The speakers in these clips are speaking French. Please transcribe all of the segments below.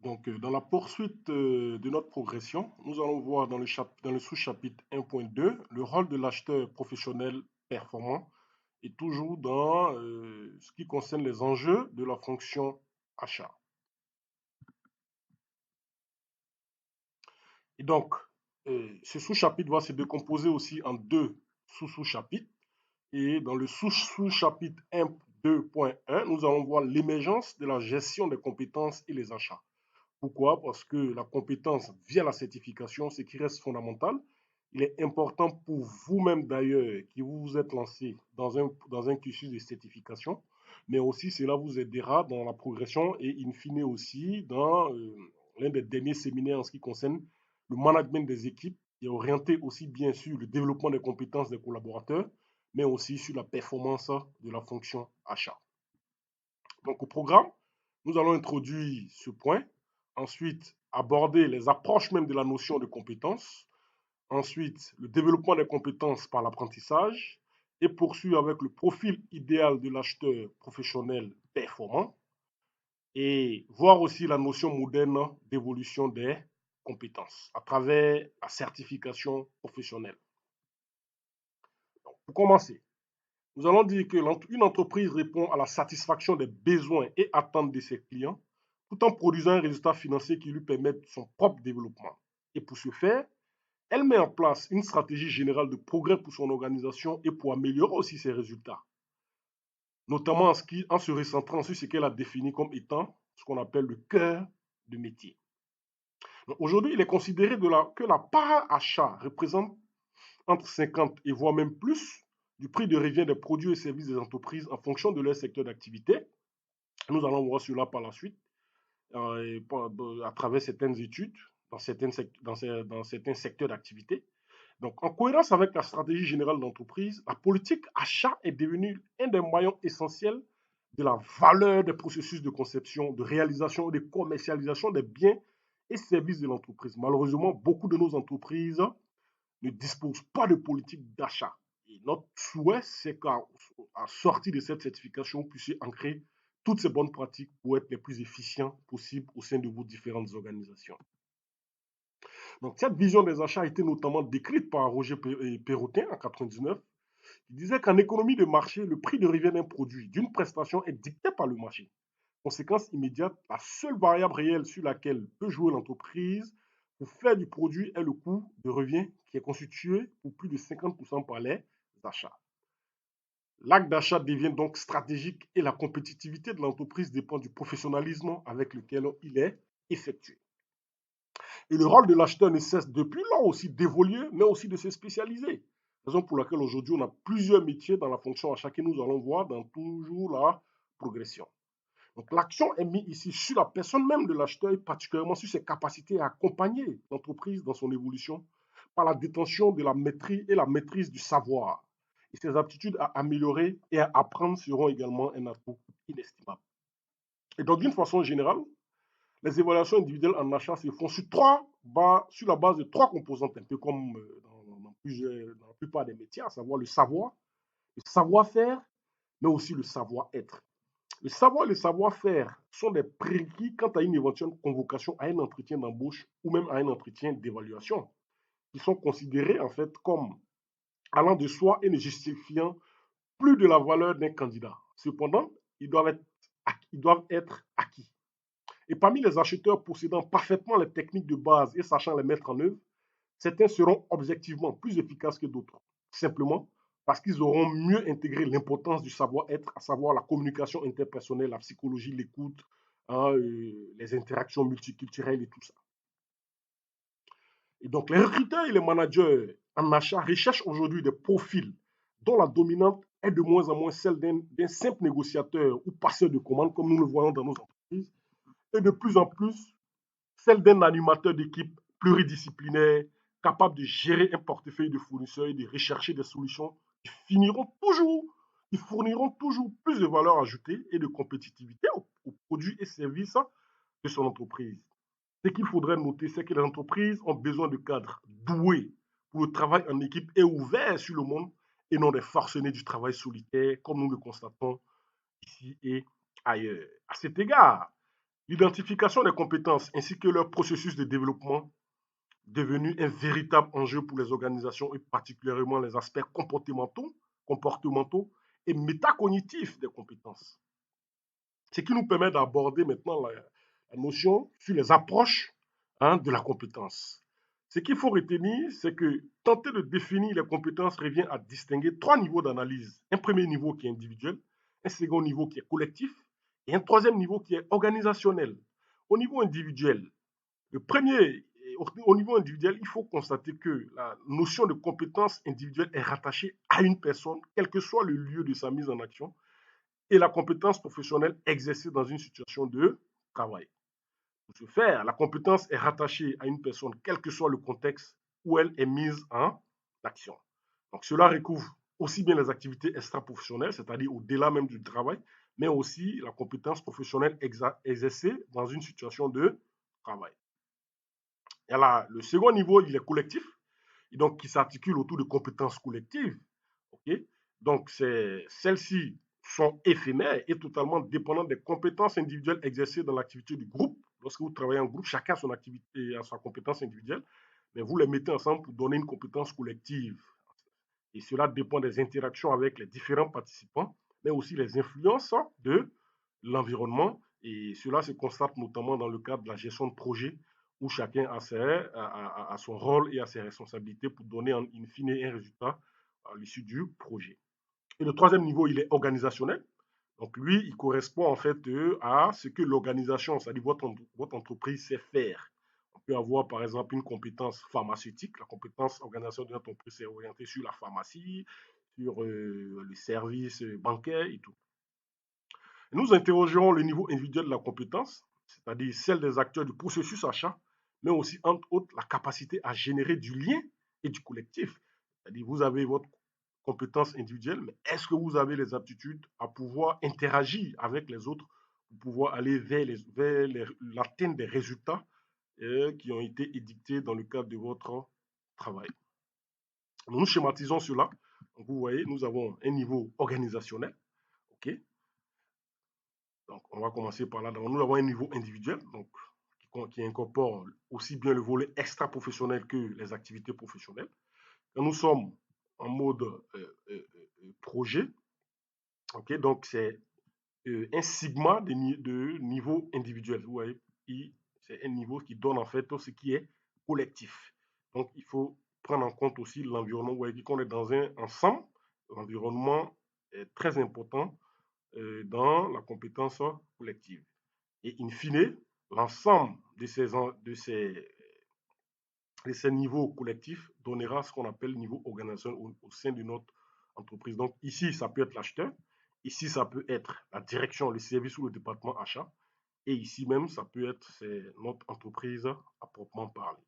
Dans la poursuite de notre progression, nous allons voir dans le sous-chapitre 1.2 le rôle de l'acheteur professionnel performant et toujours dans ce qui concerne les enjeux de la fonction achat. Et donc, ce sous-chapitre va se décomposer aussi en deux sous-chapitres. Et dans le sous-chapitre 1.2.1, nous allons voir l'émergence de la gestion des compétences et les achats. Pourquoi? Parce que la compétence via la certification, ce qui reste fondamental, il est important pour vous-même d'ailleurs, qui vous vous êtes lancé dans un cursus de certification, mais aussi cela vous aidera dans la progression et in fine aussi dans l'un des derniers séminaires en ce qui concerne le management des équipes qui est orienté aussi bien sur le développement des compétences des collaborateurs, mais aussi sur la performance de la fonction achat. Donc au programme, nous allons introduire ce point, ensuite aborder les approches même de la notion de compétence, ensuite le développement des compétences par l'apprentissage et poursuivre avec le profil idéal de l'acheteur professionnel performant et voir aussi la notion moderne d'évolution des compétences à travers la certification professionnelle. Donc, pour commencer, nous allons dire qu'une entreprise répond à la satisfaction des besoins et attentes de ses clients tout en produisant un résultat financier qui lui permette son propre développement. Et pour ce faire, elle met en place une stratégie générale de progrès pour son organisation et pour améliorer aussi ses résultats, notamment en se recentrant sur ce qu'elle a défini comme étant ce qu'on appelle le cœur de métier. Aujourd'hui, il est considéré que la part achat représente entre 50 et voire même plus du prix de revient des produits et services des entreprises en fonction de leur secteur d'activité. Nous allons voir cela par la suite à travers certaines études dans certains secteurs d'activité. Donc, en cohérence avec la stratégie générale d'entreprise, la politique achat est devenue un des maillons essentiels de la valeur des processus de conception, de réalisation et de commercialisation des biens et services de l'entreprise. Malheureusement, beaucoup de nos entreprises ne disposent pas de politique d'achat. Et notre souhait, c'est qu'à sortir de cette certification, vous puissiez ancrer toutes ces bonnes pratiques pour être les plus efficients possibles au sein de vos différentes organisations. Donc, cette vision des achats a été notamment décrite par Roger Perrotin en 1999. Il disait qu'en économie de marché, le prix de revient d'un produit, d'une prestation est dicté par le marché. Conséquence immédiate, la seule variable réelle sur laquelle peut jouer l'entreprise pour faire du produit est le coût de revient qui est constitué pour plus de 50% par les achats. L'acte d'achat devient donc stratégique et la compétitivité de l'entreprise dépend du professionnalisme avec lequel il est effectué. Et le rôle de l'acheteur ne cesse depuis là aussi d'évoluer, mais aussi de se spécialiser. Raison pour laquelle aujourd'hui on a plusieurs métiers dans la fonction achat que nous allons voir dans toujours la progression. Donc l'action est mise ici sur la personne même de l'acheteur et particulièrement sur ses capacités à accompagner l'entreprise dans son évolution par la détention de la maîtrise et la maîtrise du savoir. Et ses aptitudes à améliorer et à apprendre seront également un atout inestimable. Et donc d'une façon générale, les évaluations individuelles en achat se font sur la base de trois composantes, un peu comme dans la plupart des métiers, à savoir le savoir-faire, mais aussi le savoir-être. Le savoir et le savoir-faire sont des prérequis quant à une éventuelle convocation à un entretien d'embauche ou même à un entretien d'évaluation, qui sont considérés en fait comme allant de soi et ne justifiant plus de la valeur d'un candidat. Cependant, ils doivent être acquis. Et parmi les acheteurs possédant parfaitement les techniques de base et sachant les mettre en œuvre, certains seront objectivement plus efficaces que d'autres, simplement parce qu'ils auront mieux intégré l'importance du savoir-être, à savoir la communication interpersonnelle, la psychologie, l'écoute, les interactions multiculturelles et tout ça. Et donc, les recruteurs et les managers en achat recherchent aujourd'hui des profils dont la dominante est de moins en moins celle d'un simple négociateur ou passeur de commandes, comme nous le voyons dans nos entreprises, et de plus en plus celle d'un animateur d'équipe pluridisciplinaire, capable de gérer un portefeuille de fournisseurs et de rechercher des solutions qui fourniront toujours plus de valeur ajoutée et de compétitivité aux produits et services de son entreprise. Ce qu'il faudrait noter, c'est que les entreprises ont besoin de cadres doués pour le travail en équipe et ouverts sur le monde et non des forcenés du travail solitaire, comme nous le constatons ici et ailleurs. À cet égard, L'identification des compétences ainsi que leur processus de développement devenu un véritable enjeu pour les organisations et particulièrement les aspects comportementaux et métacognitifs des compétences. Ce qui nous permet d'aborder maintenant la notion sur les approches de la compétence. Ce qu'il faut retenir, c'est que tenter de définir les compétences revient à distinguer trois niveaux d'analyse. Un premier niveau qui est individuel, un second niveau qui est collectif et un troisième niveau qui est organisationnel. Au niveau individuel, au niveau individuel, il faut constater que la notion de compétence individuelle est rattachée à une personne, quel que soit le lieu de sa mise en action, et la compétence professionnelle exercée dans une situation de travail. Pour ce faire, la compétence est rattachée à une personne, quel que soit le contexte où elle est mise en action. Donc cela recouvre aussi bien les activités extra-professionnelles, c'est-à-dire au-delà même du travail, mais aussi la compétence professionnelle exercée dans une situation de travail. Et là, le second niveau, il est collectif, et donc qui s'articule autour de compétences collectives. Okay. Donc, celles-ci sont éphémères et totalement dépendantes des compétences individuelles exercées dans l'activité du groupe. Lorsque vous travaillez en groupe, chacun a son activité, a sa compétence individuelle, mais vous les mettez ensemble pour donner une compétence collective. Et cela dépend des interactions avec les différents participants, mais aussi les influences de l'environnement. Et cela se constate notamment dans le cadre de la gestion de projet, où chacun a son rôle et a ses responsabilités pour donner in fine un résultat à l'issue du projet. Et le troisième niveau, il est organisationnel. Donc lui, il correspond en fait à ce que l'organisation, c'est-à-dire votre entreprise sait faire. On peut avoir par exemple une compétence pharmaceutique. La compétence organisation de notre entreprise est orientée sur la pharmacie, sur les services bancaires et tout. Et nous interrogerons le niveau individuel de la compétence, c'est-à-dire celle des acteurs du processus achat, mais aussi entre autres la capacité à générer du lien et du collectif. C'est-à-dire vous avez votre compétence individuelle, mais est-ce que vous avez les aptitudes à pouvoir interagir avec les autres pour pouvoir aller vers l'atteinte des résultats qui ont été édictés dans le cadre de votre travail. Nous schématisons cela. Donc, vous voyez, nous avons un niveau organisationnel. OK. Donc, on va commencer par là. Donc, nous avons un niveau individuel donc, qui incorpore aussi bien le volet extra-professionnel que les activités professionnelles. Quand nous sommes en mode projet, okay, donc c'est un sigma de niveau individuel. Vous voyez, c'est un niveau qui donne en fait ce qui est collectif. Donc, il faut prendre en compte aussi l'environnement. Vous voyez qu'on est dans un ensemble. L'environnement est très important dans la compétence collective. Et in fine, l'ensemble de ces niveaux collectifs donnera ce qu'on appelle le niveau organisationnel au sein de notre entreprise. Donc ici, ça peut être l'acheteur, ici, ça peut être la direction, le service ou le département achat, et ici même, ça peut être notre entreprise à proprement parler.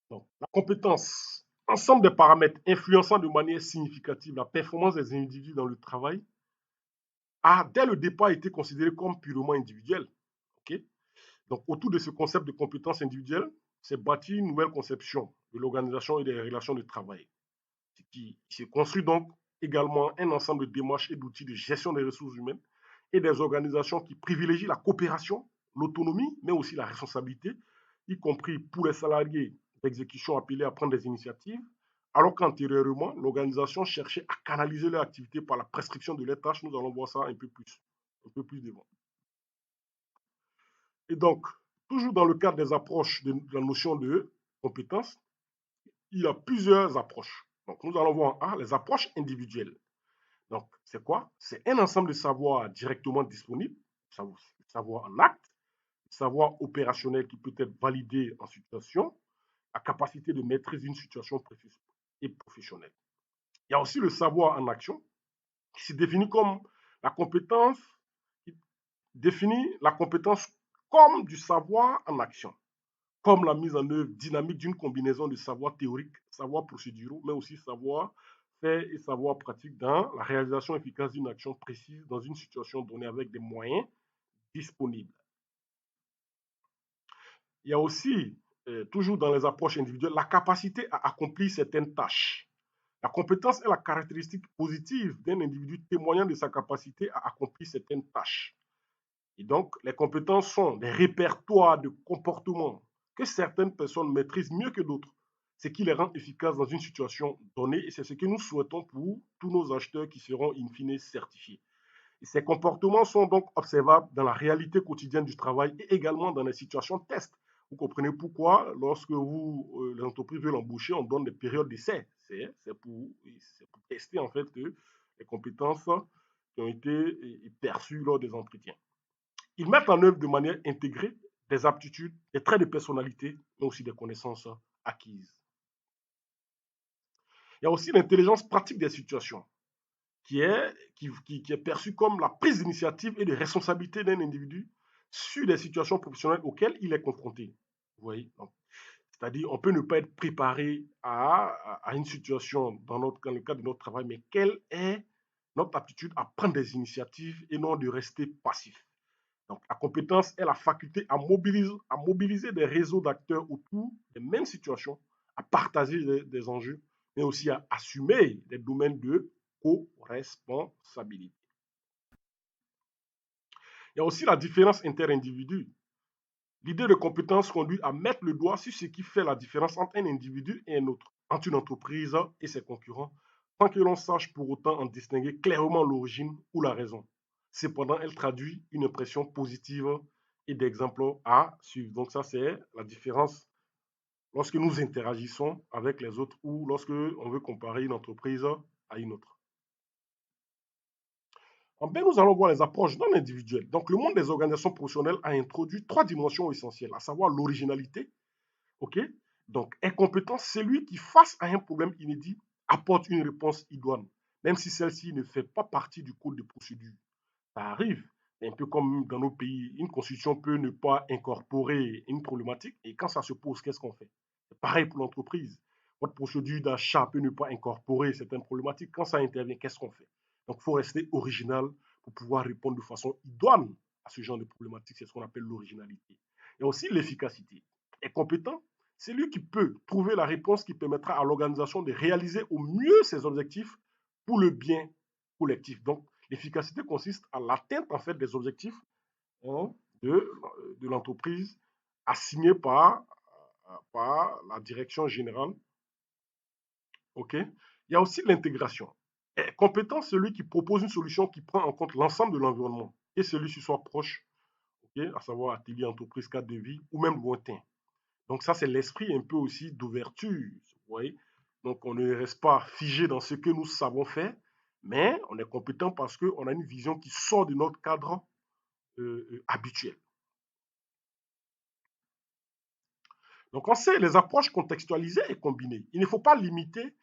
Donc, la compétence, ensemble des paramètres influençant de manière significative la performance des individus dans le travail, a dès le départ été considéré comme purement individuel. Okay. Donc, autour de ce concept de compétence individuelle, s'est bâtie une nouvelle conception de l'organisation et des relations de travail, qui se construit donc également un ensemble de démarches et d'outils de gestion des ressources humaines et des organisations qui privilégient la coopération, l'autonomie, mais aussi la responsabilité, y compris pour les salariés d'exécution appelés à prendre des initiatives, alors qu'antérieurement, l'organisation cherchait à canaliser leur activité par la prescription de leurs tâches. Nous allons voir ça un peu plus devant. Et donc, toujours dans le cadre des approches de la notion de compétence, il y a plusieurs approches. Donc, nous allons voir les approches individuelles. Donc, c'est quoi? C'est un ensemble de savoirs directement disponibles, savoir en acte, savoir opérationnel qui peut être validé en situation, la capacité de maîtrise d'une situation et professionnelle. Il y a aussi le savoir en action, qui se définit comme la compétence, qui définit la compétence comme du savoir en action, comme la mise en œuvre dynamique d'une combinaison de savoir théorique, savoir procéduraux, mais aussi savoir faire et savoir pratique dans la réalisation efficace d'une action précise dans une situation donnée avec des moyens disponibles. Il y a aussi, toujours dans les approches individuelles, la capacité à accomplir certaines tâches. La compétence est la caractéristique positive d'un individu témoignant de sa capacité à accomplir certaines tâches. Et donc, les compétences sont des répertoires de comportements que certaines personnes maîtrisent mieux que d'autres, ce qui les rend efficaces dans une situation donnée et c'est ce que nous souhaitons pour tous nos acheteurs qui seront in fine certifiés. Et ces comportements sont donc observables dans la réalité quotidienne du travail et également dans les situations de test. Vous comprenez pourquoi, lorsque l'entreprise veut l'embaucher, on donne des périodes d'essai. C'est pour tester en fait que les compétences qui ont été perçues lors des entretiens. Ils mettent en œuvre de manière intégrée des aptitudes, des traits de personnalité, mais aussi des connaissances acquises. Il y a aussi l'intelligence pratique des situations, qui est perçue comme la prise d'initiative et de responsabilité d'un individu sur des situations professionnelles auxquelles il est confronté. Vous voyez. C'est-à-dire, on peut ne pas être préparé à une situation dans le cadre de notre travail, mais quelle est notre aptitude à prendre des initiatives et non de rester passif. Donc, la compétence est la faculté à mobiliser des réseaux d'acteurs autour des mêmes situations, à partager des enjeux, mais aussi à assumer des domaines de co-responsabilité. Il y a aussi la différence inter-individu. L'idée de compétence conduit à mettre le doigt sur ce qui fait la différence entre un individu et un autre, entre une entreprise et ses concurrents, sans que l'on sache pour autant en distinguer clairement l'origine ou la raison. Cependant, elle traduit une impression positive et d'exemple à suivre. Donc ça, c'est la différence lorsque nous interagissons avec les autres ou lorsque on veut comparer une entreprise à une autre. En B, nous allons voir les approches non individuelles. Donc, le monde des organisations professionnelles a introduit trois dimensions essentielles, à savoir l'originalité, ok? Donc, incompétent, c'est lui qui, face à un problème inédit, apporte une réponse idoine, même si celle-ci ne fait pas partie du code de procédure. Ça arrive. C'est un peu comme dans nos pays, une constitution peut ne pas incorporer une problématique et quand ça se pose, qu'est-ce qu'on fait? C'est pareil pour l'entreprise. Votre procédure d'achat peut ne pas incorporer certaines problématiques. Quand ça intervient, qu'est-ce qu'on fait? Donc, il faut rester original pour pouvoir répondre de façon idoine à ce genre de problématique. C'est ce qu'on appelle l'originalité. Il y a aussi l'efficacité. Et compétent, c'est lui qui peut trouver la réponse qui permettra à l'organisation de réaliser au mieux ses objectifs pour le bien collectif. Donc, l'efficacité consiste à l'atteinte en fait des objectifs hein, de l'entreprise assignés par la direction générale. Ok. Il y a aussi l'intégration. Compétent, celui qui propose une solution qui prend en compte l'ensemble de l'environnement et celui-ci soit proche, ok, à savoir atelier, entreprise, cadre de vie ou même lointain. Donc ça, c'est l'esprit un peu aussi d'ouverture, vous voyez. Donc on ne reste pas figé dans ce que nous savons faire, mais on est compétent parce qu'on a une vision qui sort de notre cadre habituel. Donc on sait les approches contextualisées et combinées. Il ne faut pas limiter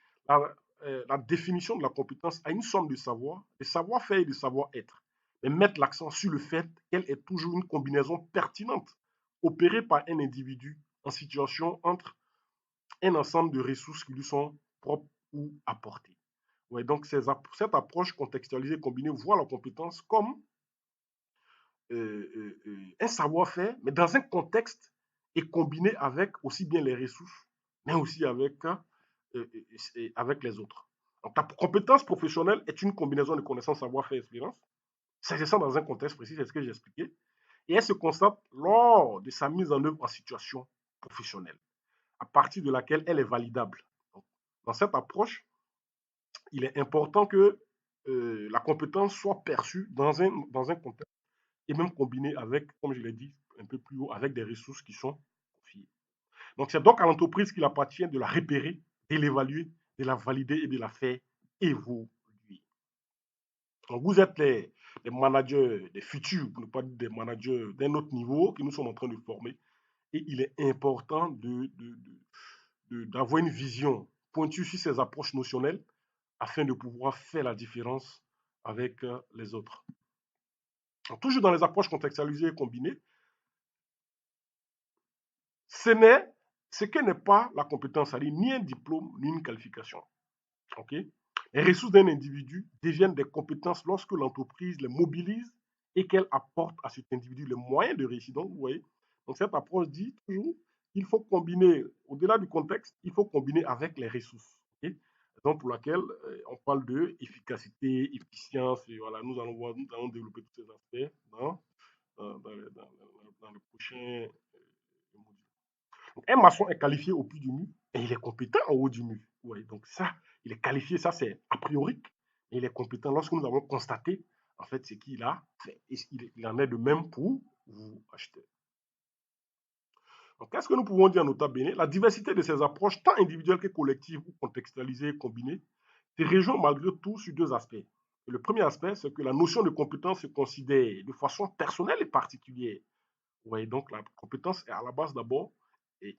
la définition de la compétence à une somme de savoir-faire et de savoir-être, mais mettre l'accent sur le fait qu'elle est toujours une combinaison pertinente, opérée par un individu en situation entre un ensemble de ressources qui lui sont propres ou apportées. Ouais, donc cette approche contextualisée combinée voit la compétence comme un savoir-faire, mais dans un contexte et combiné avec aussi bien les ressources, mais aussi avec les autres. Donc, ta compétence professionnelle est une combinaison de connaissances, savoir-faire et expérience, s'agissant dans un contexte précis, c'est ce que j'ai expliqué, et elle se constate lors de sa mise en œuvre en situation professionnelle, à partir de laquelle elle est validable. Donc, dans cette approche, il est important que la compétence soit perçue dans un contexte et même combinée avec, comme je l'ai dit un peu plus haut, avec des ressources qui sont confiées. Donc c'est donc à l'entreprise qu'il appartient de la repérer, de l'évaluer, de la valider et de la faire évoluer. Donc vous êtes les managers des futurs, pour ne pas dire des managers d'un autre niveau que nous sommes en train de former. Et il est important d'avoir une vision pointue sur ces approches notionnelles afin de pouvoir faire la différence avec les autres. Donc, toujours dans les approches contextualisées et combinées, ce n'est ce que n'est pas la compétence, c'est-à-dire ni un diplôme, ni une qualification. Okay? Les ressources d'un individu deviennent des compétences lorsque l'entreprise les mobilise et qu'elle apporte à cet individu les moyens de réussir. Donc, vous voyez, donc cette approche dit toujours qu'il faut combiner, au-delà du contexte, il faut combiner avec les ressources. Okay? Donc, pour laquelle on parle de efficacité, efficience, et voilà, nous allons développer tous ces aspects dans dans le prochain module. Donc, un maçon est qualifié au pied du mur et il est compétent en haut du mur. Ouais, donc ça, il est qualifié, ça c'est a priori, et il est compétent. Lorsque nous avons constaté, en fait, ce qu'il a fait, il en est de même pour vous acheter. Donc, qu'est-ce que nous pouvons dire, nota bene? La diversité de ces approches, tant individuelles que collectives ou contextualisées et combinées, se rejoint malgré tout sur deux aspects. Et le premier aspect, c'est que la notion de compétence se considère de façon personnelle et particulière. Vous voyez, donc la compétence est à la base d'abord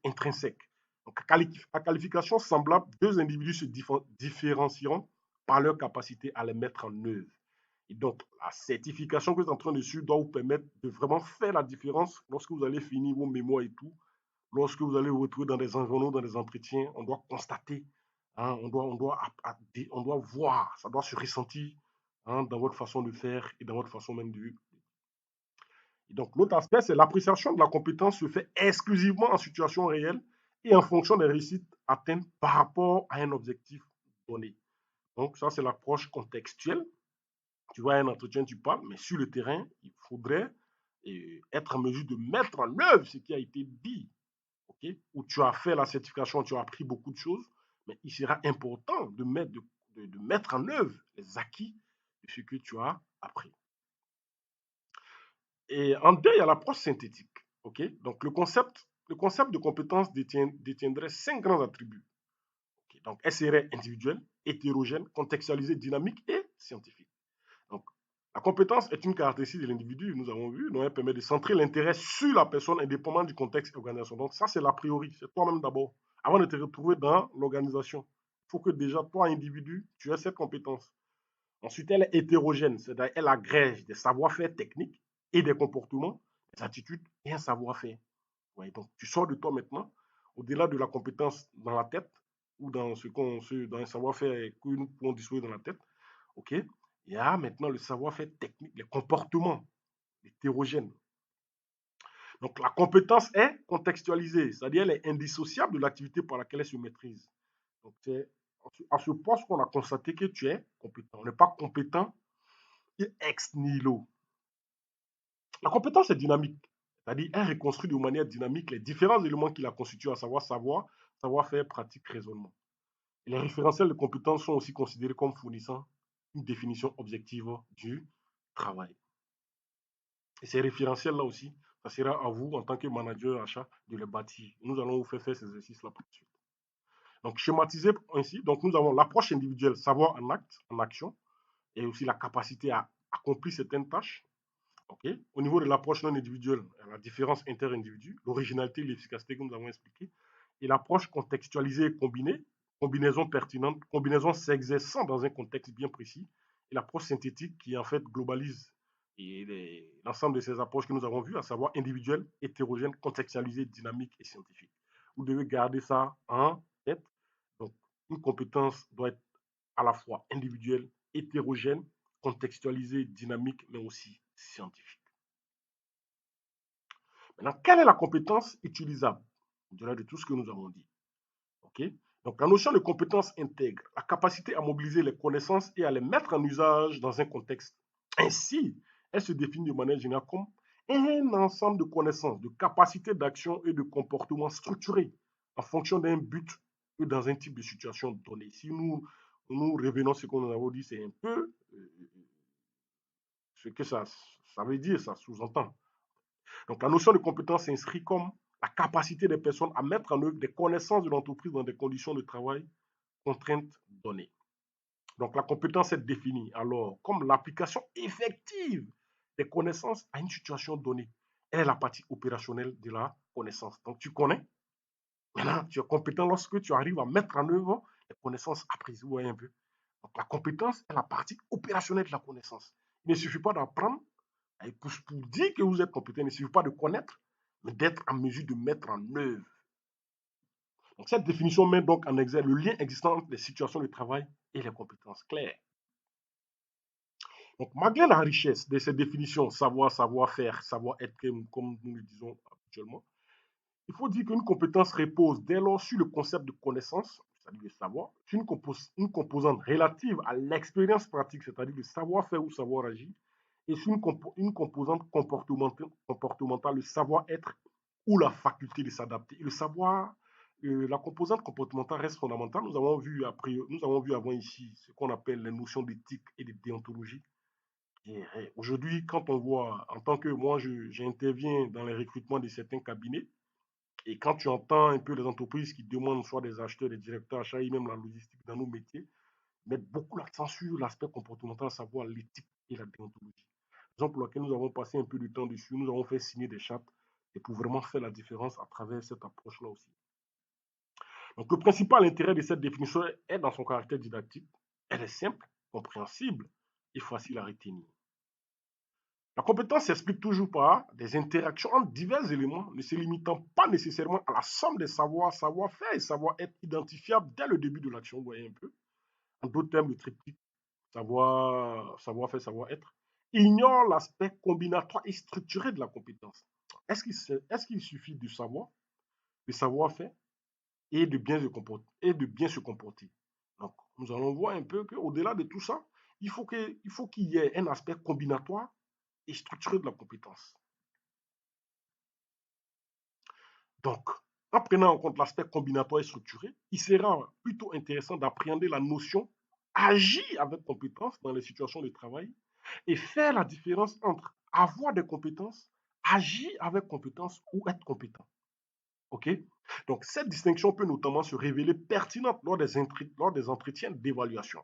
intrinsèque. Donc, à qualification semblable, deux individus se différencieront par leur capacité à les mettre en œuvre. Et donc, la certification que vous êtes en train de suivre doit vous permettre de vraiment faire la différence lorsque vous allez finir vos mémoires et tout. Lorsque vous allez vous retrouver dans des environnements, dans des entretiens, on doit constater, hein, on doit voir, ça doit se ressentir, hein, dans votre façon de faire et dans votre façon même de vivre. Et donc, l'autre aspect, c'est l'appréciation de la compétence se fait exclusivement en situation réelle et en fonction des réussites atteintes par rapport à un objectif donné. Donc, ça, c'est l'approche contextuelle. Tu vois, un entretien, tu parles, mais sur le terrain, il faudrait être en mesure de mettre en œuvre ce qui a été dit. Okay? Où tu as fait la certification, tu as appris beaucoup de choses, mais il sera important de mettre en œuvre les acquis de ce que tu as appris. Et en deux, il y a l'approche synthétique. Okay? Donc, le concept de compétence détiendrait cinq grands attributs. Okay? Donc, elle serait individuelle, hétérogène, contextualisée, dynamique et scientifique. Donc, la compétence est une caractéristique de l'individu, nous avons vu, donc elle permet de centrer l'intérêt sur la personne indépendamment du contexte et organisation. Donc, ça, c'est l'a priori, c'est toi-même d'abord. Avant de te retrouver dans l'organisation, il faut que déjà, toi, individu, tu aies cette compétence. Ensuite, elle est hétérogène, c'est-à-dire elle agrège des savoir-faire techniques et des comportements, des attitudes et un savoir-faire. Ouais, donc, tu sors de toi maintenant, au-delà de la compétence dans la tête ou dans un savoir-faire que nous pouvons disposer dans la tête. OK? Il y a maintenant le savoir-faire technique, les comportements hétérogènes. Donc, la compétence est contextualisée, c'est-à-dire elle est indissociable de l'activité par laquelle elle se maîtrise. Donc, c'est à ce poste qu'on a constaté que tu es compétent. On n'est pas compétent ex nihilo. La compétence est dynamique, c'est-à-dire elle reconstruit de manière dynamique les différents éléments qui la constituent, à savoir savoir-faire, pratique, raisonnement. Et les référentiels de compétences sont aussi considérés comme fournissant une définition objective du travail. Et ces référentiels-là aussi, ça sera à vous, en tant que manager achat, de les bâtir. Nous allons vous faire ces exercices-là par la suite. Donc, schématiser ainsi, donc nous avons l'approche individuelle, savoir en acte, en action, et aussi la capacité à accomplir certaines tâches. Okay? Au niveau de l'approche non individuelle, la différence inter-individu, l'originalité, l'efficacité que nous avons expliqué, et l'approche contextualisée et combinée, combinaison pertinente, combinaison s'exerçant dans un contexte bien précis, et l'approche synthétique qui en fait globalise l'ensemble de ces approches que nous avons vues, à savoir individuelle, hétérogène, contextualisée, dynamique et scientifique. Vous devez garder ça en tête. Donc, une compétence doit être à la fois individuelle, hétérogène, contextualisée, dynamique, mais aussi scientifique. Maintenant, quelle est la compétence utilisable au-delà de tout ce que nous avons dit? Okay? Donc, la notion de compétence intègre la capacité à mobiliser les connaissances et à les mettre en usage dans un contexte. Ainsi, elle se définit de manière générale comme un ensemble de connaissances, de capacités d'action et de comportements structurés en fonction d'un but et dans un type de situation donnée. Si nous revenons à ce qu'on a dit, c'est un peu ce que ça veut dire, ça sous-entend. Donc, la notion de compétence s'inscrit comme la capacité des personnes à mettre en œuvre des connaissances de l'entreprise dans des conditions de travail contraintes données. Donc, la compétence est définie alors comme l'application effective des connaissances à une situation donnée. Elle est la partie opérationnelle de la connaissance. Donc, tu connais. Maintenant, tu es compétent lorsque tu arrives à mettre en œuvre les connaissances apprises. Vous voyez un peu. Donc, la compétence est la partie opérationnelle de la connaissance. Il ne suffit pas d'apprendre. Et pour dire que vous êtes compétent, il ne suffit pas de connaître, mais d'être en mesure de mettre en œuvre. Donc, cette définition met donc en exergue le lien existant entre les situations de travail et les compétences claires. Donc, malgré la richesse de ces définitions, savoir, savoir-faire, savoir-être, comme nous le disons habituellement, il faut dire qu'une compétence repose dès lors sur le concept de connaissance, c'est-à-dire le savoir, sur une composante relative à l'expérience pratique, c'est-à-dire le savoir-faire ou savoir-agir, et sur une composante comportementale, le savoir-être ou la faculté de s'adapter. Le savoir, la composante comportementale reste fondamentale. Nous avons vu avant ici ce qu'on appelle les notions d'éthique et de déontologie. Aujourd'hui, quand on voit, en tant que moi, j'interviens dans les recrutements de certains cabinets, et quand tu entends un peu les entreprises qui demandent soit des acheteurs, des directeurs achats et même la logistique dans nos métiers, mettent beaucoup l'accent sur l'aspect comportemental, à savoir l'éthique et la déontologie. Raison pour laquelle nous avons passé un peu de temps dessus, nous avons fait signer des chartes et pour vraiment faire la différence à travers cette approche-là aussi. Donc le principal intérêt de cette définition est dans son caractère didactique. Elle est simple, compréhensible et facile à retenir. La compétence s'explique toujours par des interactions entre divers éléments, ne se limitant pas nécessairement à la somme des savoirs, savoir-faire et savoir-être identifiables dès le début de l'action. Vous voyez un peu. En d'autres termes, le triptyque savoir-faire, savoir-être ignore l'aspect combinatoire et structuré de la compétence. Est-ce qu'il suffit de savoir, de savoir-faire et de bien se comporter? Donc, nous allons voir un peu qu'au-delà de tout ça, il faut qu'il y ait un aspect combinatoire et structuré de la compétence. Donc, en prenant en compte l'aspect combinatoire et structuré, il sera plutôt intéressant d'appréhender la notion agir avec compétence dans les situations de travail et faire la différence entre avoir des compétences, agir avec compétence ou être compétent. OK? Donc, cette distinction peut notamment se révéler pertinente lors des entretiens d'évaluation.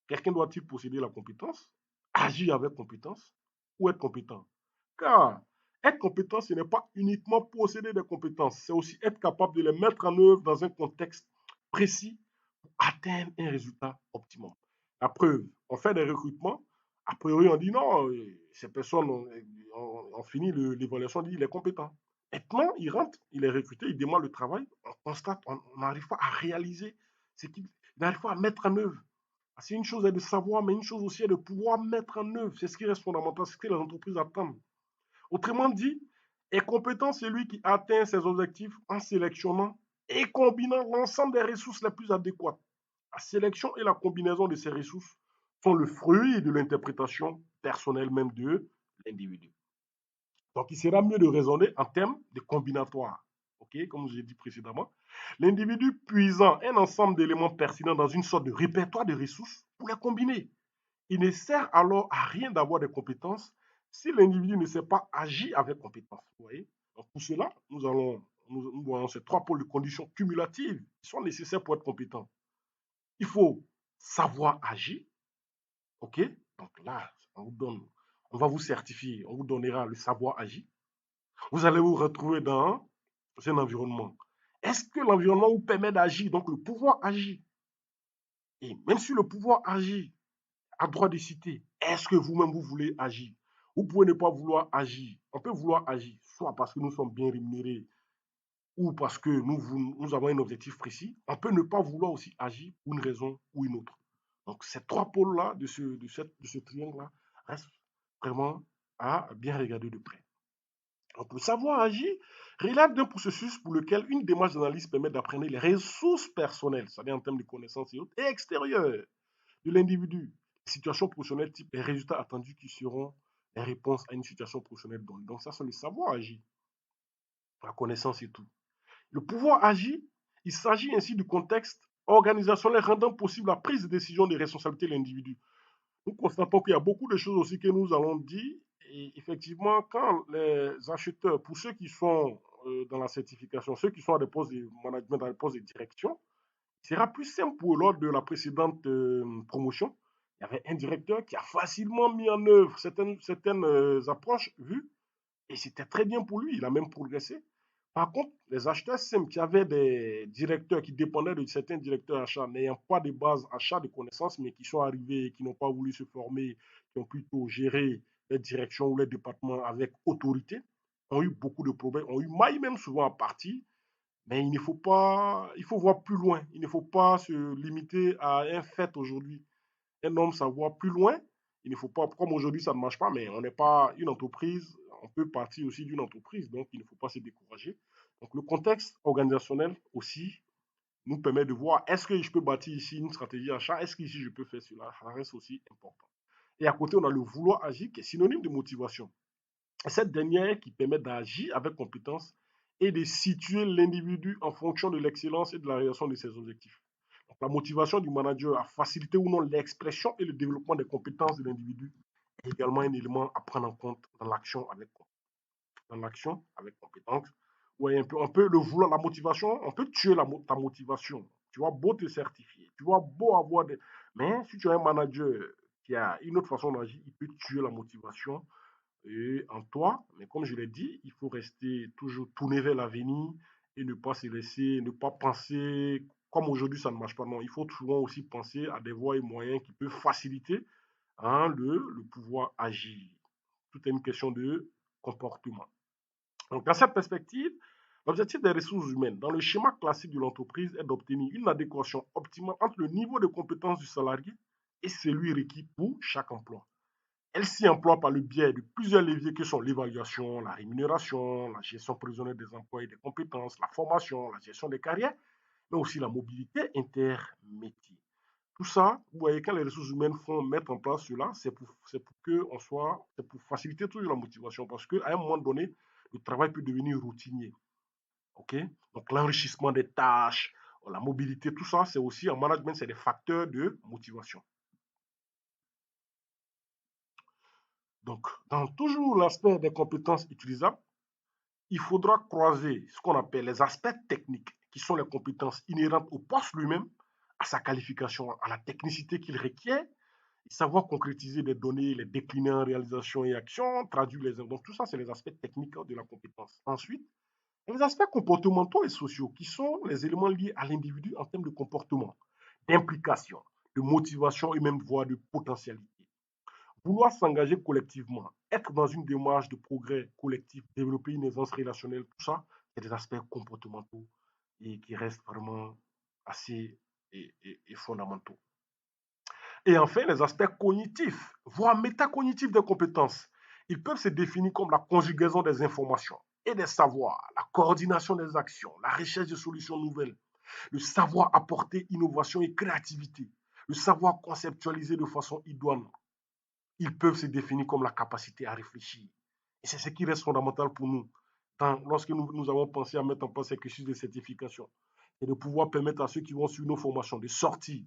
Quelqu'un doit-il posséder la compétence, agir avec compétence ou être compétent? Car être compétent, ce n'est pas uniquement posséder des compétences, c'est aussi être capable de les mettre en œuvre dans un contexte précis pour atteindre un résultat optimum. La preuve, on fait des recrutements, a priori on dit non, ces personnes ont fini l'évaluation, on dit il est compétent. Maintenant, il rentre, il est recruté, il démarre le travail, on constate, on n'arrive pas à réaliser ce qu'il n'arrive pas à mettre en œuvre. C'est une chose est de savoir, mais une chose aussi est de pouvoir mettre en œuvre. C'est ce qui reste fondamental, c'est ce que les entreprises attendent. Autrement dit, est compétent celui qui atteint ses objectifs en sélectionnant et combinant l'ensemble des ressources les plus adéquates. La sélection et la combinaison de ces ressources sont le fruit de l'interprétation personnelle même de l'individu. Donc, il sera mieux de raisonner en termes de combinatoire. OK, comme je l'ai dit précédemment. L'individu puisant un ensemble d'éléments pertinents dans une sorte de répertoire de ressources pour les combiner. Il ne sert alors à rien d'avoir des compétences si l'individu ne sait pas agir avec compétence. Vous voyez? Donc, pour cela, nous voyons ces trois pôles de conditions cumulatives qui sont nécessaires pour être compétent. Il faut savoir agir. OK? Donc là, on va vous certifier, on vous donnera le savoir agir. Vous allez vous retrouver dans un environnement. Est-ce que l'environnement vous permet d'agir? Donc le pouvoir agit. Et même si le pouvoir agit, a droit de citer, est-ce que vous-même vous voulez agir? Vous pouvez ne pas vouloir agir. On peut vouloir agir, soit parce que nous sommes bien rémunérés ou parce que nous avons un objectif précis. On peut ne pas vouloir aussi agir pour une raison ou une autre. Donc ces trois pôles-là de ce triangle-là restent vraiment à bien regarder de près. Donc, le savoir agir relève d'un processus pour lequel une démarche d'analyse permet d'apprendre les ressources personnelles, c'est-à-dire en termes de connaissances et autres, et extérieures de l'individu. Les situations professionnelles type les résultats attendus qui seront les réponses à une situation professionnelle donnée. Donc, ça, c'est le savoir agir, la connaissance et tout. Le pouvoir agir, il s'agit ainsi du contexte organisationnel rendant possible la prise de décision des responsabilités de l'individu. Nous constatons qu'il y a beaucoup de choses aussi que nous allons dire. Et effectivement, quand les acheteurs, pour ceux qui sont dans la certification, ceux qui sont à des postes de management, dans des postes de direction, il sera plus simple pour eux lors de la précédente promotion. Il y avait un directeur qui a facilement mis en œuvre certaines approches vues et c'était très bien pour lui. Il a même progressé. Par contre, les acheteurs simples qui avaient des directeurs qui dépendaient de certains directeurs achats, n'ayant pas de base achat de connaissances, mais qui sont arrivés et qui n'ont pas voulu se former, qui ont plutôt géré les directions ou les départements avec autorité, ont eu beaucoup de problèmes, ont eu maille même souvent à partir. Mais il faut voir plus loin. Il ne faut pas se limiter à un fait aujourd'hui. Un homme, ça voit plus loin. Il ne faut pas, comme aujourd'hui, ça ne marche pas, mais on n'est pas une entreprise. On peut partir aussi d'une entreprise, donc il ne faut pas se décourager. Donc le contexte organisationnel aussi nous permet de voir est-ce que je peux bâtir ici une stratégie achat, est-ce qu'ici je peux faire cela, ça reste aussi important. Et à côté, on a le vouloir agir qui est synonyme de motivation. Et cette dernière qui permet d'agir avec compétence et de situer l'individu en fonction de l'excellence et de la réalisation de ses objectifs. Donc, la motivation du manager à faciliter ou non l'expression et le développement des compétences de l'individu est également un élément à prendre en compte dans l'action avec compétence. Ouais, un peu le vouloir, la motivation, on peut tuer ta motivation. Tu vas beau te certifier, tu vas beau avoir des... Mais si tu as un manager qui a une autre façon d'agir, il peut tuer la motivation en toi. Mais comme je l'ai dit, il faut rester toujours tourné vers l'avenir et ne pas se laisser, ne pas penser comme aujourd'hui ça ne marche pas. Non, il faut souvent aussi penser à des voies et moyens qui peuvent faciliter le pouvoir agir. Tout est une question de comportement. Donc, dans cette perspective, l'objectif des ressources humaines dans le schéma classique de l'entreprise est d'obtenir une adéquation optimale entre le niveau de compétence du salarié et celui requis pour chaque emploi. Elle s'y emploie par le biais de plusieurs leviers que sont l'évaluation, la rémunération, la gestion prévisionnelle des emplois et des compétences, la formation, la gestion des carrières, mais aussi la mobilité intermétier. Tout ça, vous voyez, quand les ressources humaines font mettre en place cela, c'est pour faciliter toujours la motivation, parce qu'à un moment donné, le travail peut devenir routinier. Ok? Donc l'enrichissement des tâches, la mobilité, tout ça, c'est aussi en management, c'est des facteurs de motivation. Donc, dans toujours l'aspect des compétences utilisables, il faudra croiser ce qu'on appelle les aspects techniques, qui sont les compétences inhérentes au poste lui-même, à sa qualification, à la technicité qu'il requiert, et savoir concrétiser des données, les décliner en réalisation et action, traduire les... Donc tout ça, c'est les aspects techniques de la compétence. Ensuite, les aspects comportementaux et sociaux, qui sont les éléments liés à l'individu en termes de comportement, d'implication, de motivation et même voire de potentialité. Vouloir s'engager collectivement, être dans une démarche de progrès collectif, développer une aisance relationnelle, tout ça, c'est des aspects comportementaux et qui restent vraiment assez et fondamentaux. Et enfin, les aspects cognitifs, voire métacognitifs des compétences. Ils peuvent se définir comme la conjugaison des informations et des savoirs, la coordination des actions, la recherche de solutions nouvelles, le savoir apporter innovation et créativité, le savoir conceptualiser de façon idoine. Ils peuvent se définir comme la capacité à réfléchir. Et c'est ce qui reste fondamental pour nous lorsque nous avons pensé à mettre en place ces cursus de certification. Et de pouvoir permettre à ceux qui vont suivre nos formations de sortir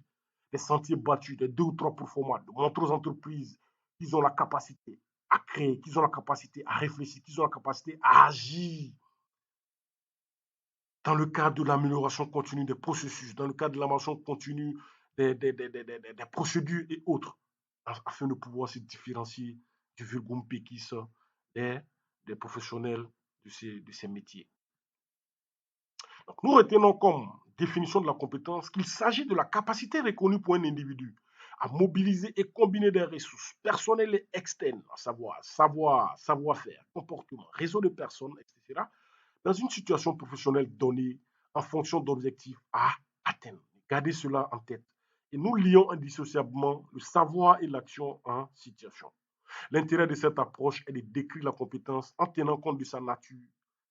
des sentiers battus, des 2 ou 3 performances, de montrer aux entreprises qu'ils ont la capacité à créer, qu'ils ont la capacité à réfléchir, qu'ils ont la capacité à agir dans le cadre de l'amélioration continue des processus, dans le cadre de l'amélioration continue des procédures et autres, afin de pouvoir se différencier du vulgum pecis des, des professionnels de ces métiers. Donc, nous retenons comme définition de la compétence qu'il s'agit de la capacité reconnue pour un individu à mobiliser et combiner des ressources personnelles et externes, à savoir-faire, comportement, réseau de personnes, etc., dans une situation professionnelle donnée en fonction d'objectifs à atteindre. Gardez cela en tête. Et nous lions indissociablement le savoir et l'action en situation. L'intérêt de cette approche est de décrire la compétence en tenant compte de sa nature,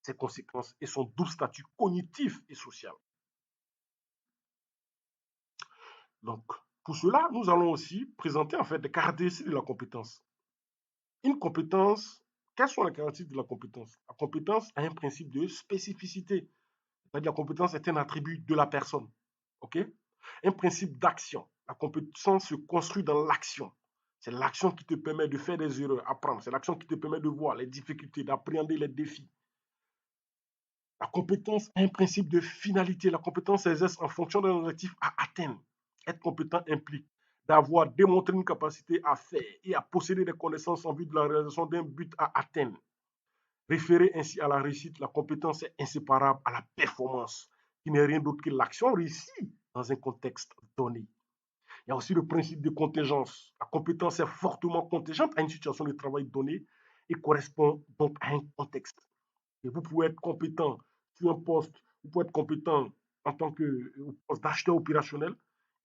ses conséquences et son double statut cognitif et social. Donc, pour cela, nous allons aussi présenter en fait des caractéristiques de la compétence. Une compétence, quelles sont les caractéristiques de la compétence? La compétence a un principe de spécificité. C'est-à-dire la compétence est un attribut de la personne. OK? Un principe d'action. La compétence se construit dans l'action. C'est l'action qui te permet de faire des erreurs, apprendre. C'est l'action qui te permet de voir les difficultés, d'appréhender les défis. La compétence a un principe de finalité. La compétence s'exerce en fonction d'un objectif à atteindre. Être compétent implique d'avoir démontré une capacité à faire et à posséder des connaissances en vue de la réalisation d'un but à atteindre. Référer ainsi à la réussite, la compétence est inséparable à la performance, qui n'est rien d'autre que l'action réussie dans un contexte donné. Il y a aussi le principe de contingence. La compétence est fortement contingente à une situation de travail donnée et correspond donc à un contexte. Et vous pouvez être compétent sur un poste, vous pouvez être compétent en tant que poste d'acheteur opérationnel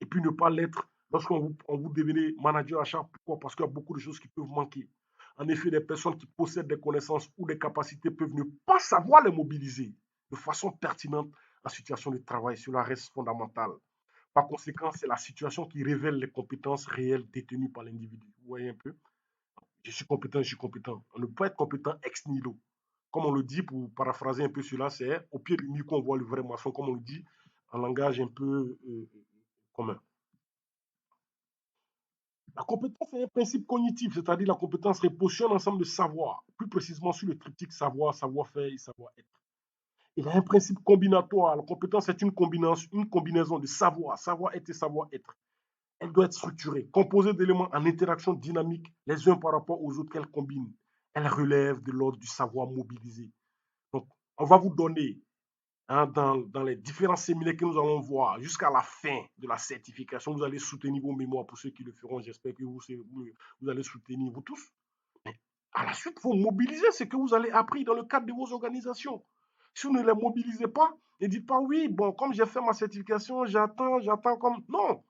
et puis ne pas l'être lorsqu'on vous devenez manager achat. Pourquoi? Parce qu'il y a beaucoup de choses qui peuvent manquer. En effet, des personnes qui possèdent des connaissances ou des capacités peuvent ne pas savoir les mobiliser de façon pertinente en situation de travail. Cela reste fondamental Par conséquent, c'est la situation qui révèle les compétences réelles détenues par l'individu. Vous voyez un peu? Je suis compétent, je suis compétent. On ne peut pas être compétent ex nihilo. Comme on le dit, pour paraphraser un peu cela, c'est au pied du mur qu'on voit le vrai maçon, comme on le dit en langage un peu commun. La compétence est un principe cognitif, c'est-à-dire la compétence repose sur un ensemble de savoirs, plus précisément sur le triptyque savoir, savoir-faire et savoir-être. Il y a un principe combinatoire. La compétence est une combinaison de savoir, savoir-être et savoir-être. Elle doit être structurée, composée d'éléments en interaction dynamique les uns par rapport aux autres qu'elle combine. Elle relève de l'ordre du savoir mobilisé. Donc, on va vous donner dans les différents séminaires que nous allons voir jusqu'à la fin de la certification, vous allez soutenir vos mémoires pour ceux qui le feront. J'espère que vous allez soutenir vous tous. Mais à la suite, il faut mobiliser ce que vous allez appris dans le cadre de vos organisations. Si vous ne les mobilisez pas, ne dites pas oui, bon, comme j'ai fait ma certification, j'attends comme. Non,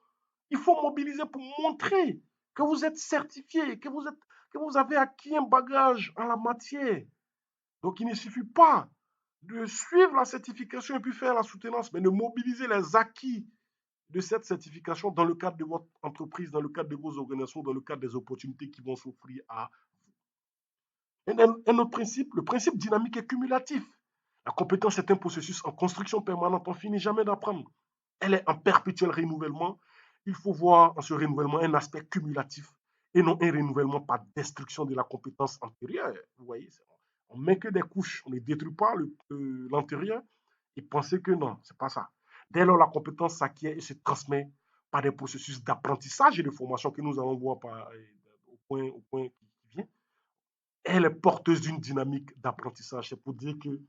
il faut mobiliser pour montrer que vous êtes certifié, que vous avez acquis un bagage en la matière. Donc, il ne suffit pas de suivre la certification et puis faire la soutenance, mais de mobiliser les acquis de cette certification dans le cadre de votre entreprise, dans le cadre de vos organisations, dans le cadre des opportunités qui vont s'offrir à un autre principe, le principe dynamique et cumulatif. La compétence est un processus en construction permanente, on ne finit jamais d'apprendre. Elle est en perpétuel renouvellement. Il faut voir en ce renouvellement un aspect cumulatif et non un renouvellement par destruction de la compétence antérieure. Vous voyez, on ne met que des couches, on ne détruit pas l'antérieur et penser que non, c'est pas ça. Dès lors, la compétence s'acquiert et se transmet par des processus d'apprentissage et de formation que nous allons voir au point qui vient. Elle est porteuse d'une dynamique d'apprentissage. C'est pour dire que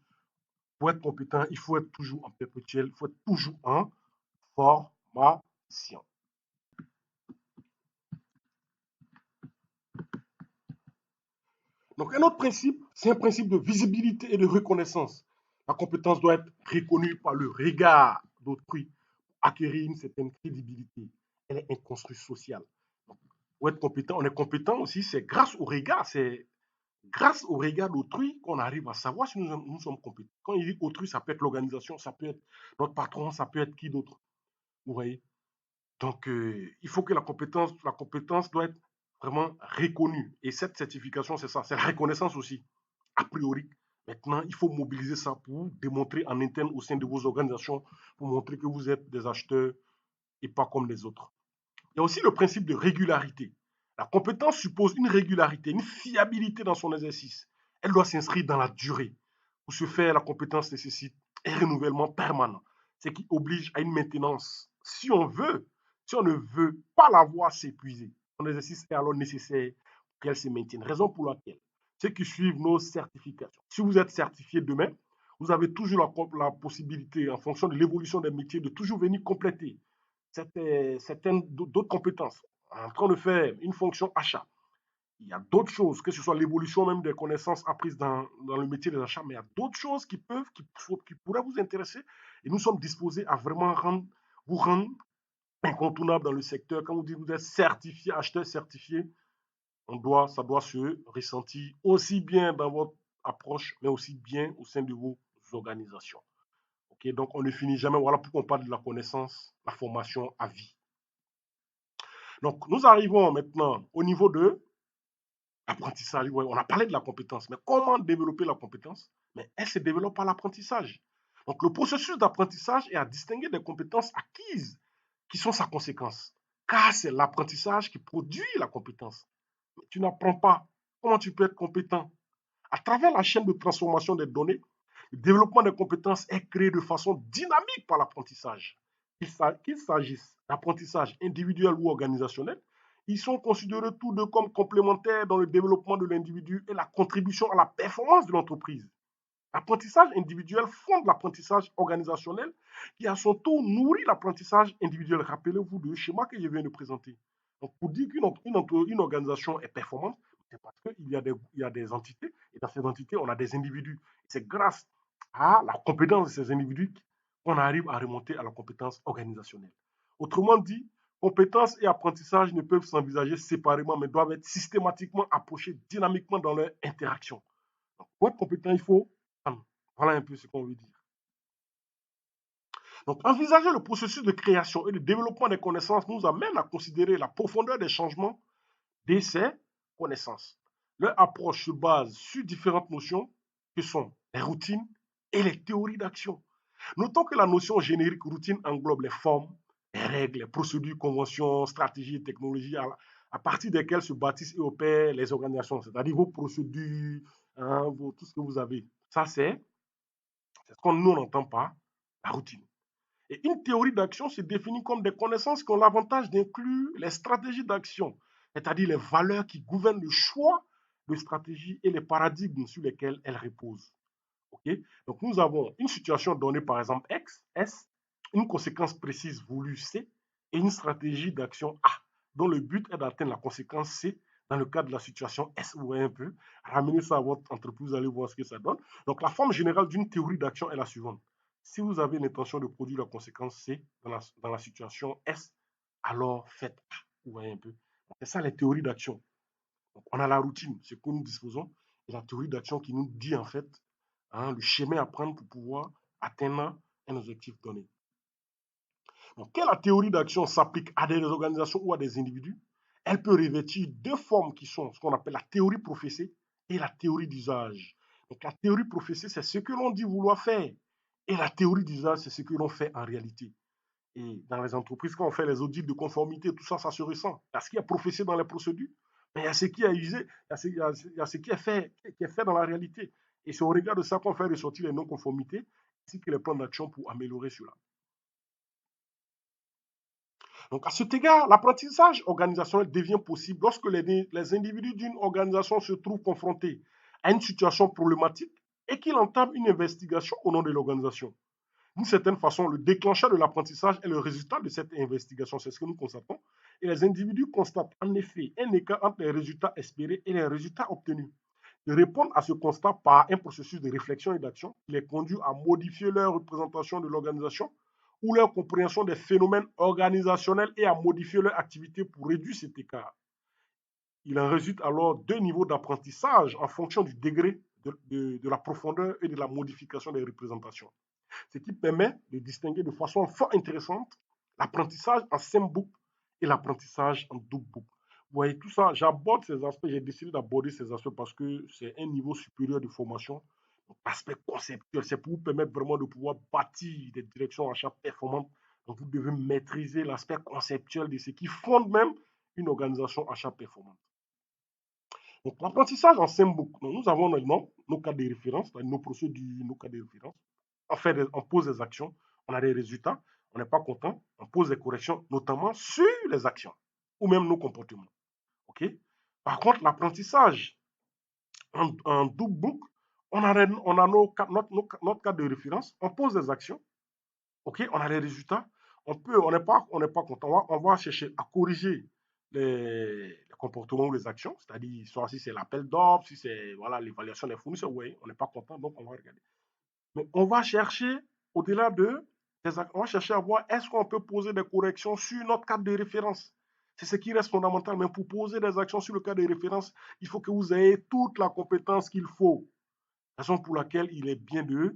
pour être compétent, il faut être toujours en perpétuel, il faut être toujours en formation. Donc, un autre principe, c'est un principe de visibilité et de reconnaissance. La compétence doit être reconnue par le regard d'autrui pour acquérir une certaine crédibilité. Elle est un construit social. Donc, pour être compétent, on est compétent aussi, c'est grâce au regard, c'est grâce au regard d'autrui qu'on arrive à savoir si nous sommes compétents. Quand il dit autrui, ça peut être l'organisation, ça peut être notre patron, ça peut être qui d'autre. Vous voyez? Donc, il faut que la compétence doit être vraiment reconnue. Et cette certification, c'est ça, c'est la reconnaissance aussi, a priori. Maintenant, il faut mobiliser ça pour démontrer en interne au sein de vos organisations, pour montrer que vous êtes des acheteurs et pas comme les autres. Il y a aussi le principe de régularité. La compétence suppose une régularité, une fiabilité dans son exercice. Elle doit s'inscrire dans la durée. Pour ce faire, la compétence nécessite un renouvellement permanent, ce qui oblige à une maintenance. Si on ne veut pas la voir s'épuiser, son exercice est alors nécessaire pour qu'elle se maintienne. Raison pour laquelle ceux qui suivent nos certifications, si vous êtes certifié demain, vous avez toujours la possibilité, en fonction de l'évolution des métiers, de toujours venir compléter certaines d'autres compétences. En train de faire une fonction achat, il y a d'autres choses, que ce soit l'évolution même des connaissances apprises dans le métier des achats, mais il y a d'autres choses qui pourraient vous intéresser. Et nous sommes disposés à vraiment vous rendre incontournable dans le secteur. Quand vous dites que vous êtes certifié, acheteur certifié, ça doit se ressentir aussi bien dans votre approche, mais aussi bien au sein de vos organisations. Okay, donc, on ne finit jamais. Voilà pourquoi on parle de la connaissance, la formation à vie. Donc, nous arrivons maintenant au niveau de l'apprentissage. Ouais, on a parlé de la compétence, mais comment développer la compétence? Mais elle se développe par l'apprentissage. Donc, le processus d'apprentissage est à distinguer des compétences acquises qui sont sa conséquence. Car c'est l'apprentissage qui produit la compétence. Mais tu n'apprends pas. Comment tu peux être compétent? À travers la chaîne de transformation des données, le développement des compétences est créé de façon dynamique par l'apprentissage. Qu'il s'agisse d'apprentissage individuel ou organisationnel, ils sont considérés tous deux comme complémentaires dans le développement de l'individu et la contribution à la performance de l'entreprise. L'apprentissage individuel fonde l'apprentissage organisationnel qui, à son tour, nourrit l'apprentissage individuel. Rappelez-vous du schéma que je viens de présenter. Donc, pour dire qu'une organisation est performante, c'est parce qu'il y a des entités, et dans ces entités, on a des individus. C'est grâce à la compétence de ces individus qu'on arrive à remonter à la compétence organisationnelle. Autrement dit, compétences et apprentissage ne peuvent s'envisager séparément, mais doivent être systématiquement approchés dynamiquement dans leur interaction. Donc, pour être compétent, il faut voilà un peu ce qu'on veut dire. Donc, envisager le processus de création et de développement des connaissances nous amène à considérer la profondeur des changements de ces connaissances. Leur approche se base sur différentes notions que sont les routines et les théories d'action. Notons que la notion générique routine englobe les formes, les règles, les procédures, conventions, stratégies et technologies à partir desquelles se bâtissent et opèrent les organisations, c'est-à-dire vos procédures, hein, tout ce que vous avez. Ça, c'est ce qu'on nous n'entend pas, la routine. Et une théorie d'action se définit comme des connaissances qui ont l'avantage d'inclure les stratégies d'action, c'est-à-dire les valeurs qui gouvernent le choix de stratégie et les paradigmes sur lesquels elles reposent. Okay? Donc nous avons une situation donnée par exemple X, S, une conséquence précise voulue C et une stratégie d'action A, dont le but est d'atteindre la conséquence C dans le cadre de la situation S. Vous voyez un peu, ramenez ça à votre entreprise, vous allez voir ce que ça donne. Donc la forme générale d'une théorie d'action est la suivante. Si vous avez l'intention de produire la conséquence C dans la situation S, alors faites A. Vous voyez un peu. C'est ça les théories d'action. Donc, on a la routine, ce que nous disposons, et la théorie d'action qui nous dit en fait le chemin à prendre pour pouvoir atteindre un objectif donné. Donc, quand la théorie d'action s'applique à des organisations ou à des individus, elle peut revêtir deux formes qui sont ce qu'on appelle la théorie professée et la théorie d'usage. Donc, la théorie professée, c'est ce que l'on dit vouloir faire. Et la théorie d'usage, c'est ce que l'on fait en réalité. Et dans les entreprises, quand on fait les audits de conformité, tout ça, ça se ressent. Il y a ce qui est professé dans les procédures, mais il y a ce qui est usé, il y a ce qui est fait dans la réalité. Et c'est au regard de ça qu'on fait ressortir les non-conformités, ainsi que les plans d'action pour améliorer cela. Donc, à cet égard, l'apprentissage organisationnel devient possible lorsque les individus d'une organisation se trouvent confrontés à une situation problématique et qu'ils entament une investigation au nom de l'organisation. D'une certaine façon, le déclencheur de l'apprentissage est le résultat de cette investigation. C'est ce que nous constatons. Et les individus constatent en effet un écart entre les résultats espérés et les résultats obtenus. Ils répondent à ce constat par un processus de réflexion et d'action qui les conduit à modifier leur représentation de l'organisation ou leur compréhension des phénomènes organisationnels et à modifier leur activité pour réduire cet écart. Il en résulte alors deux niveaux d'apprentissage en fonction du degré de la profondeur et de la modification des représentations, ce qui permet de distinguer de façon fort intéressante l'apprentissage en simple book et l'apprentissage en double book. Vous voyez, tout ça, j'aborde ces aspects, j'ai décidé d'aborder ces aspects parce que c'est un niveau supérieur de formation. L'aspect conceptuel, c'est pour vous permettre vraiment de pouvoir bâtir des directions achats performantes. Donc, vous devez maîtriser l'aspect conceptuel de ce qui fonde même une organisation achat performante. Donc, l'apprentissage en simple book, nous avons nos cas de référence, nos procédures, nos cas de référence. On pose des actions, on a des résultats, on n'est pas content, on pose des corrections, notamment sur les actions ou même nos comportements. OK? Par contre, l'apprentissage en double book, on a notre cadre de référence, on pose des actions, OK? On a les résultats, on n'est pas content, on va chercher à corriger les comportements ou les actions, c'est-à-dire soit si c'est l'appel d'offres, si c'est voilà, l'évaluation des fournisseurs, oui, on n'est pas content, donc on va regarder. Mais on va chercher, au-delà on va chercher à voir est-ce qu'on peut poser des corrections sur notre cadre de référence. C'est ce qui reste fondamental. Mais pour poser des actions sur le cadre de référence, il faut que vous ayez toute la compétence qu'il faut. Raison pour laquelle il est bien de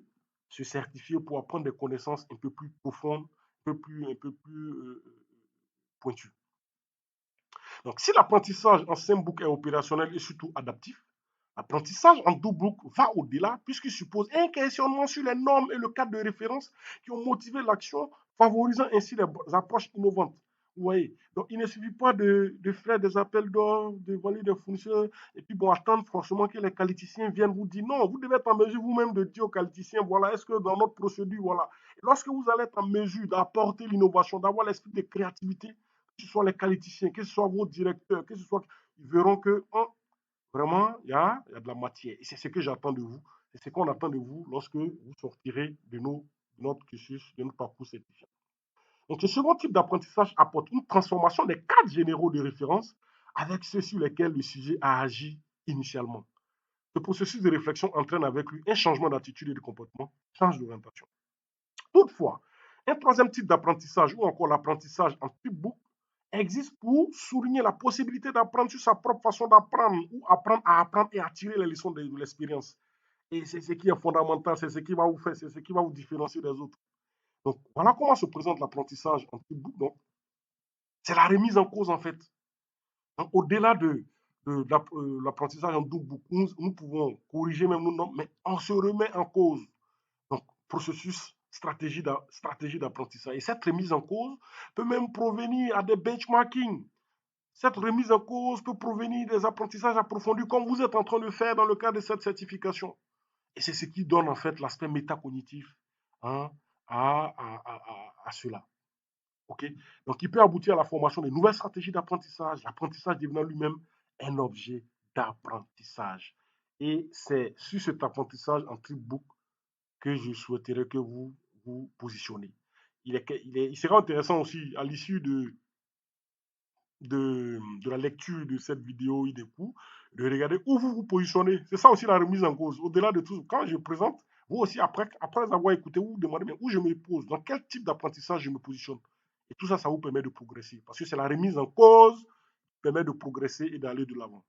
se certifier pour apprendre des connaissances un peu plus profondes, un peu plus pointues. Donc, si l'apprentissage en simple book est opérationnel et surtout adaptif, l'apprentissage en double book va au-delà puisqu'il suppose un questionnement sur les normes et le cadre de référence qui ont motivé l'action, favorisant ainsi les approches innovantes. Vous voyez, donc il ne suffit pas de faire des appels d'offres, de valider des fournisseurs, et puis bon, attendre forcément que les qualiticiens viennent vous dire non, vous devez être en mesure vous-même de dire aux qualiticiens, voilà, est-ce que dans notre procédure, voilà. Et lorsque vous allez être en mesure d'apporter l'innovation, d'avoir l'esprit de créativité, que ce soit les qualiticiens, que ce soit vos directeurs, que ce soit, ils verront que vraiment, il y a de la matière. Et c'est ce que j'attends de vous. C'est ce qu'on attend de vous lorsque vous sortirez de notre cursus, de notre parcours certifiant. Donc, ce second type d'apprentissage apporte une transformation des cadres généraux de référence avec ceux sur lesquels le sujet a agi initialement. Ce processus de réflexion entraîne avec lui un changement d'attitude et de comportement, change d'orientation. Toutefois, un troisième type d'apprentissage ou encore l'apprentissage en type book existe pour souligner la possibilité d'apprendre sur sa propre façon d'apprendre ou apprendre à apprendre et à tirer les leçons de l'expérience. Et c'est ce qui est fondamental, c'est ce qui va vous faire, c'est ce qui va vous différencier des autres. Donc, voilà comment se présente l'apprentissage en tripbook. Donc, c'est la remise en cause, en fait. Donc, au-delà de l'apprentissage en double book, nous pouvons corriger même nos normes, mais on se remet en cause. Donc, processus, stratégie d'apprentissage. Et cette remise en cause peut même provenir à des benchmarking. Cette remise en cause peut provenir des apprentissages approfondis comme vous êtes en train de faire dans le cadre de cette certification. Et c'est ce qui donne en fait l'aspect métacognitif, hein, à cela. Okay. Donc, il peut aboutir à la formation de nouvelles stratégies d'apprentissage, l'apprentissage devenant lui-même un objet d'apprentissage. Et c'est sur cet apprentissage en tripbook que je souhaiterais que vous vous positionnez. Il sera intéressant aussi, à l'issue de la lecture de cette vidéo IDECO, de regarder où vous vous positionnez. C'est ça aussi la remise en cause. Au-delà de tout, quand je présente, vous aussi, après avoir écouté, vous vous demandez mais où je me pose, dans quel type d'apprentissage je me positionne. Et tout ça, ça vous permet de progresser. Parce que c'est la remise en cause qui permet de progresser et d'aller de l'avant.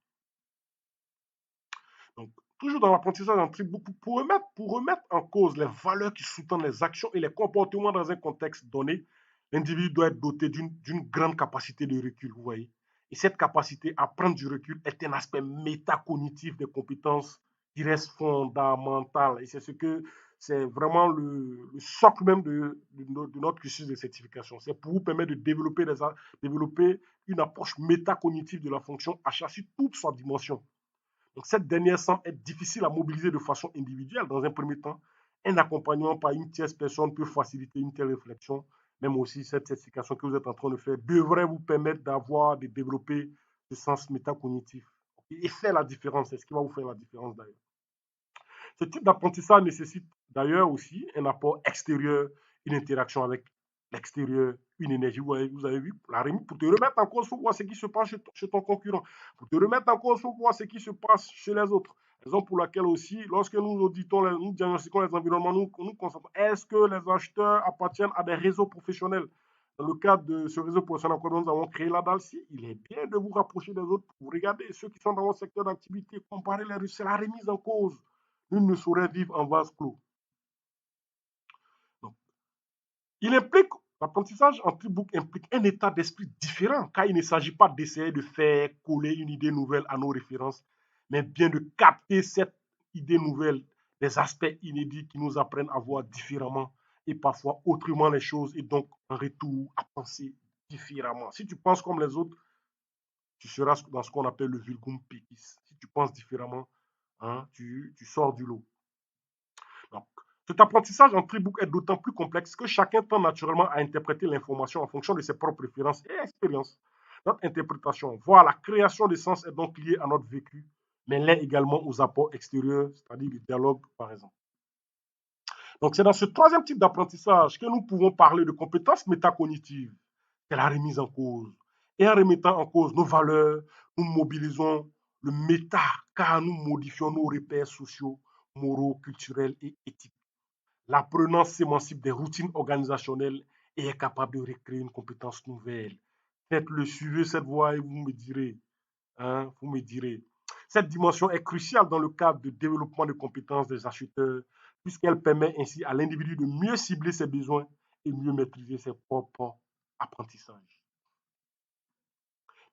Donc, toujours dans l'apprentissage en tribu, pour remettre en cause les valeurs qui sous-tendent les actions et les comportements dans un contexte donné, l'individu doit être doté d'une grande capacité de recul, vous voyez. Et cette capacité à prendre du recul est un aspect métacognitif des compétences qui reste fondamental. Et c'est vraiment le socle même de notre cursus de certification. C'est pour vous permettre de développer une approche métacognitive de la fonction à chasser toute sa dimension. Donc, cette dernière semble être difficile à mobiliser de façon individuelle dans un premier temps. Un accompagnement par une tierce personne peut faciliter une telle réflexion. Même aussi, cette certification que vous êtes en train de faire devrait vous permettre de développer ce sens métacognitif. Et faire la différence, c'est ce qui va vous faire la différence d'ailleurs. Ce type d'apprentissage nécessite d'ailleurs aussi un apport extérieur, une interaction avec l'extérieur, une énergie. Vous avez vu, la remise, pour te remettre en cause, il faut voir ce qui se passe chez ton concurrent. Pour te remettre en cause, il faut voir ce qui se passe chez les autres. Raison pour laquelle aussi, lorsque nous auditons, nous diagnostiquons les environnements, nous constatons, est-ce que les acheteurs appartiennent à des réseaux professionnels? Dans le cadre de ce réseau professionnel que nous avons créé là d'Alci, il est bien de vous rapprocher des autres pour regarder ceux qui sont dans votre secteur d'activité, comparer les risques. C'est la remise en cause. Nul ne saurait vivre en vase clos. Donc, il implique, l'apprentissage en tripbook implique un état d'esprit différent, car il ne s'agit pas d'essayer de faire coller une idée nouvelle à nos références, mais bien de capter cette idée nouvelle, des aspects inédits qui nous apprennent à voir différemment et parfois autrement les choses, et donc en retour à penser différemment. Si tu penses comme les autres, tu seras dans ce qu'on appelle le vulgum pecis. Si tu penses différemment, hein, tu sors du lot. Donc, cet apprentissage en tribook est d'autant plus complexe que chacun tend naturellement à interpréter l'information en fonction de ses propres préférences et expériences. Notre interprétation, voire la création de sens, est donc liée à notre vécu, mais l'est également aux apports extérieurs, c'est-à-dire le dialogue, par exemple. Donc, c'est dans ce troisième type d'apprentissage que nous pouvons parler de compétences métacognitives. C'est la remise en cause. Et en remettant en cause nos valeurs, nous mobilisons le méta, car nous modifions nos repères sociaux, moraux, culturels et éthiques. L'apprenant s'émancipe des routines organisationnelles et est capable de recréer une compétence nouvelle. Faites-le, suivez cette voie et vous me direz. Hein, vous me direz. Cette dimension est cruciale dans le cadre de développement de compétences des acheteurs, puisqu'elle permet ainsi à l'individu de mieux cibler ses besoins et mieux maîtriser ses propres apprentissages.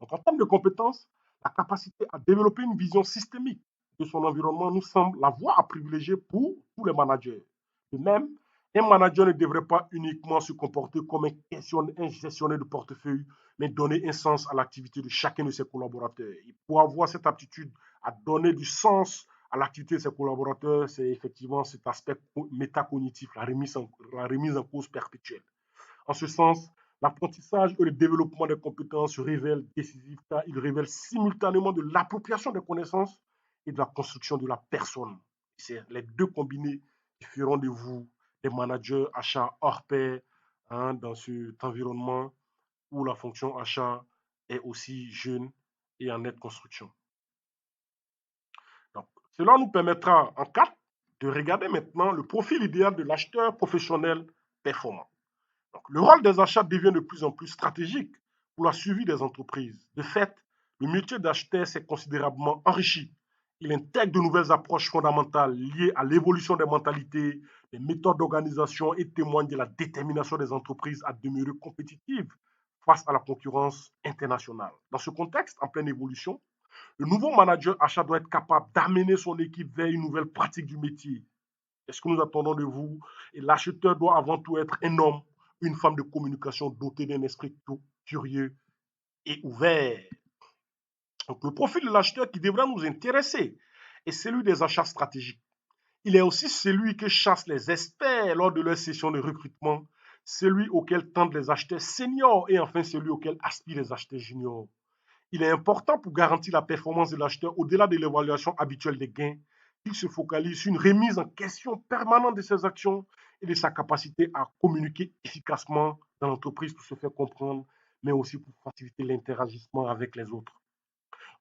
Donc, en termes de compétences, la capacité à développer une vision systémique de son environnement nous semble la voie à privilégier pour tous les managers. De même, un manager ne devrait pas uniquement se comporter comme un gestionnaire de portefeuille, mais donner un sens à l'activité de chacun de ses collaborateurs. Et pour avoir cette aptitude à donner du sens à l'activité de ses collaborateurs, c'est effectivement cet aspect métacognitif, la remise en cause perpétuelle. En ce sens, l'apprentissage et le développement des compétences se révèlent décisifs car ils révèlent simultanément de l'appropriation des connaissances et de la construction de la personne. C'est les deux combinés qui feront de vous des managers achats hors pair, hein, dans cet environnement où la fonction achat est aussi jeune et en nette construction. Donc, cela nous permettra en 4 de regarder maintenant le profil idéal de l'acheteur professionnel performant. Donc, le rôle des achats devient de plus en plus stratégique pour la suivi des entreprises. De fait, le métier d'acheteur s'est considérablement enrichi Il intègre de nouvelles approches fondamentales liées à l'évolution des mentalités, des méthodes d'organisation et témoigne de la détermination des entreprises à demeurer compétitives face à la concurrence internationale. Dans ce contexte en pleine évolution, le nouveau manager achat doit être capable d'amener son équipe vers une nouvelle pratique du métier. C'est ce que nous attendons de vous. Et l'acheteur doit avant tout être un homme, une femme de communication dotée d'un esprit curieux et ouvert. Donc, le profil de l'acheteur qui devrait nous intéresser est celui des achats stratégiques. Il est aussi celui que chassent les experts lors de leur session de recrutement, celui auquel tendent les acheteurs seniors et enfin celui auquel aspirent les acheteurs juniors. Il est important pour garantir la performance de l'acheteur au-delà de l'évaluation habituelle des gains qu'il se focalise sur une remise en question permanente de ses actions et de sa capacité à communiquer efficacement dans l'entreprise pour se faire comprendre, mais aussi pour faciliter l'interagissement avec les autres.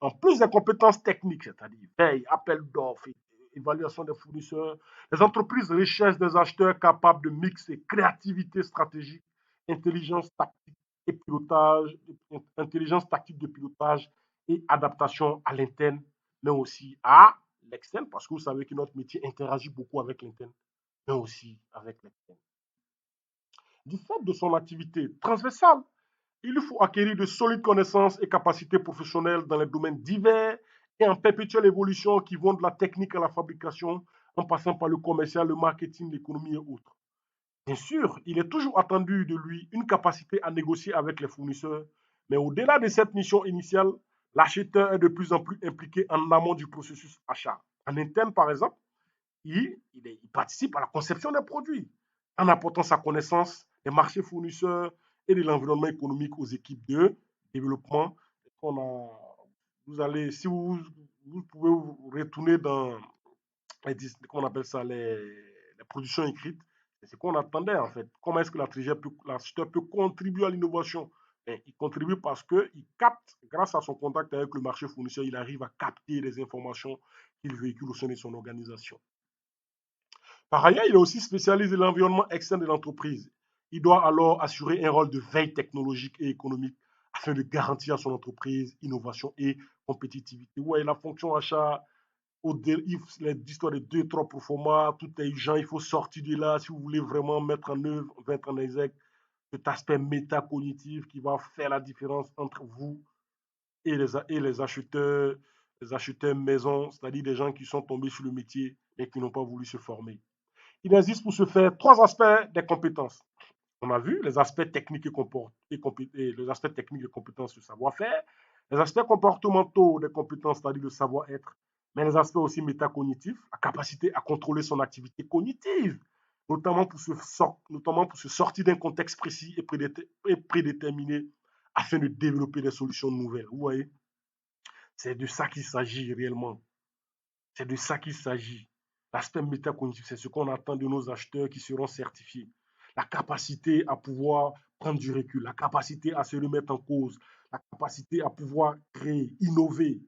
En plus des compétences techniques, c'est-à-dire veille, appel d'offres, évaluation des fournisseurs, les entreprises recherchent des acheteurs capables de mixer créativité stratégique, intelligence tactique et pilotage, intelligence tactique de pilotage et adaptation à l'interne, mais aussi à l'externe, parce que vous savez que notre métier interagit beaucoup avec l'interne, mais aussi avec l'externe. Du fait de son activité transversale, il lui faut acquérir de solides connaissances et capacités professionnelles dans les domaines divers et en perpétuelle évolution qui vont de la technique à la fabrication, en passant par le commercial, le marketing, l'économie et autres. Bien sûr, il est toujours attendu de lui une capacité à négocier avec les fournisseurs, mais au-delà de cette mission initiale, l'acheteur est de plus en plus impliqué en amont du processus achat. En interne, par exemple, il participe à la conception des produits en apportant sa connaissance des marchés fournisseurs et de l'environnement économique aux équipes de développement. On a, vous allez, si vous pouvez vous retourner dans les, comment on appelle ça, les productions écrites, c'est ce qu'on attendait en fait. Comment est-ce que l'acheteur peut contribuer à l'innovation? Il contribue parce qu'il capte, grâce à son contact avec le marché fournisseur, il arrive à capter les informations qu'il véhicule au sein de son organisation. Par ailleurs, il est aussi spécialisé dans l'environnement externe de l'entreprise. Il doit alors assurer un rôle de veille technologique et économique afin de garantir à son entreprise innovation et compétitivité. Ouais, la fonction achat, l'histoire de 2, 3 proforma, tout est urgent, il faut sortir de là si vous voulez vraiment mettre en œuvre, mettre en exergue cet aspect métacognitif qui va faire la différence entre vous et les acheteurs maison, c'est-à-dire des gens qui sont tombés sur le métier et qui n'ont pas voulu se former. Il existe pour ce faire 3 aspects des compétences. On a vu les aspects techniques et les aspects techniques des compétences du savoir-faire, les aspects comportementaux des compétences, c'est-à-dire le savoir-être, mais les aspects aussi métacognitifs, la capacité à contrôler son activité cognitive, notamment pour se sortir d'un contexte précis et prédéterminé afin de développer des solutions nouvelles. Vous voyez, c'est de ça qu'il s'agit réellement. C'est de ça qu'il s'agit. L'aspect métacognitif, c'est ce qu'on attend de nos acheteurs qui seront certifiés. La capacité à pouvoir prendre du recul, la capacité à se remettre en cause, la capacité à pouvoir créer, innover,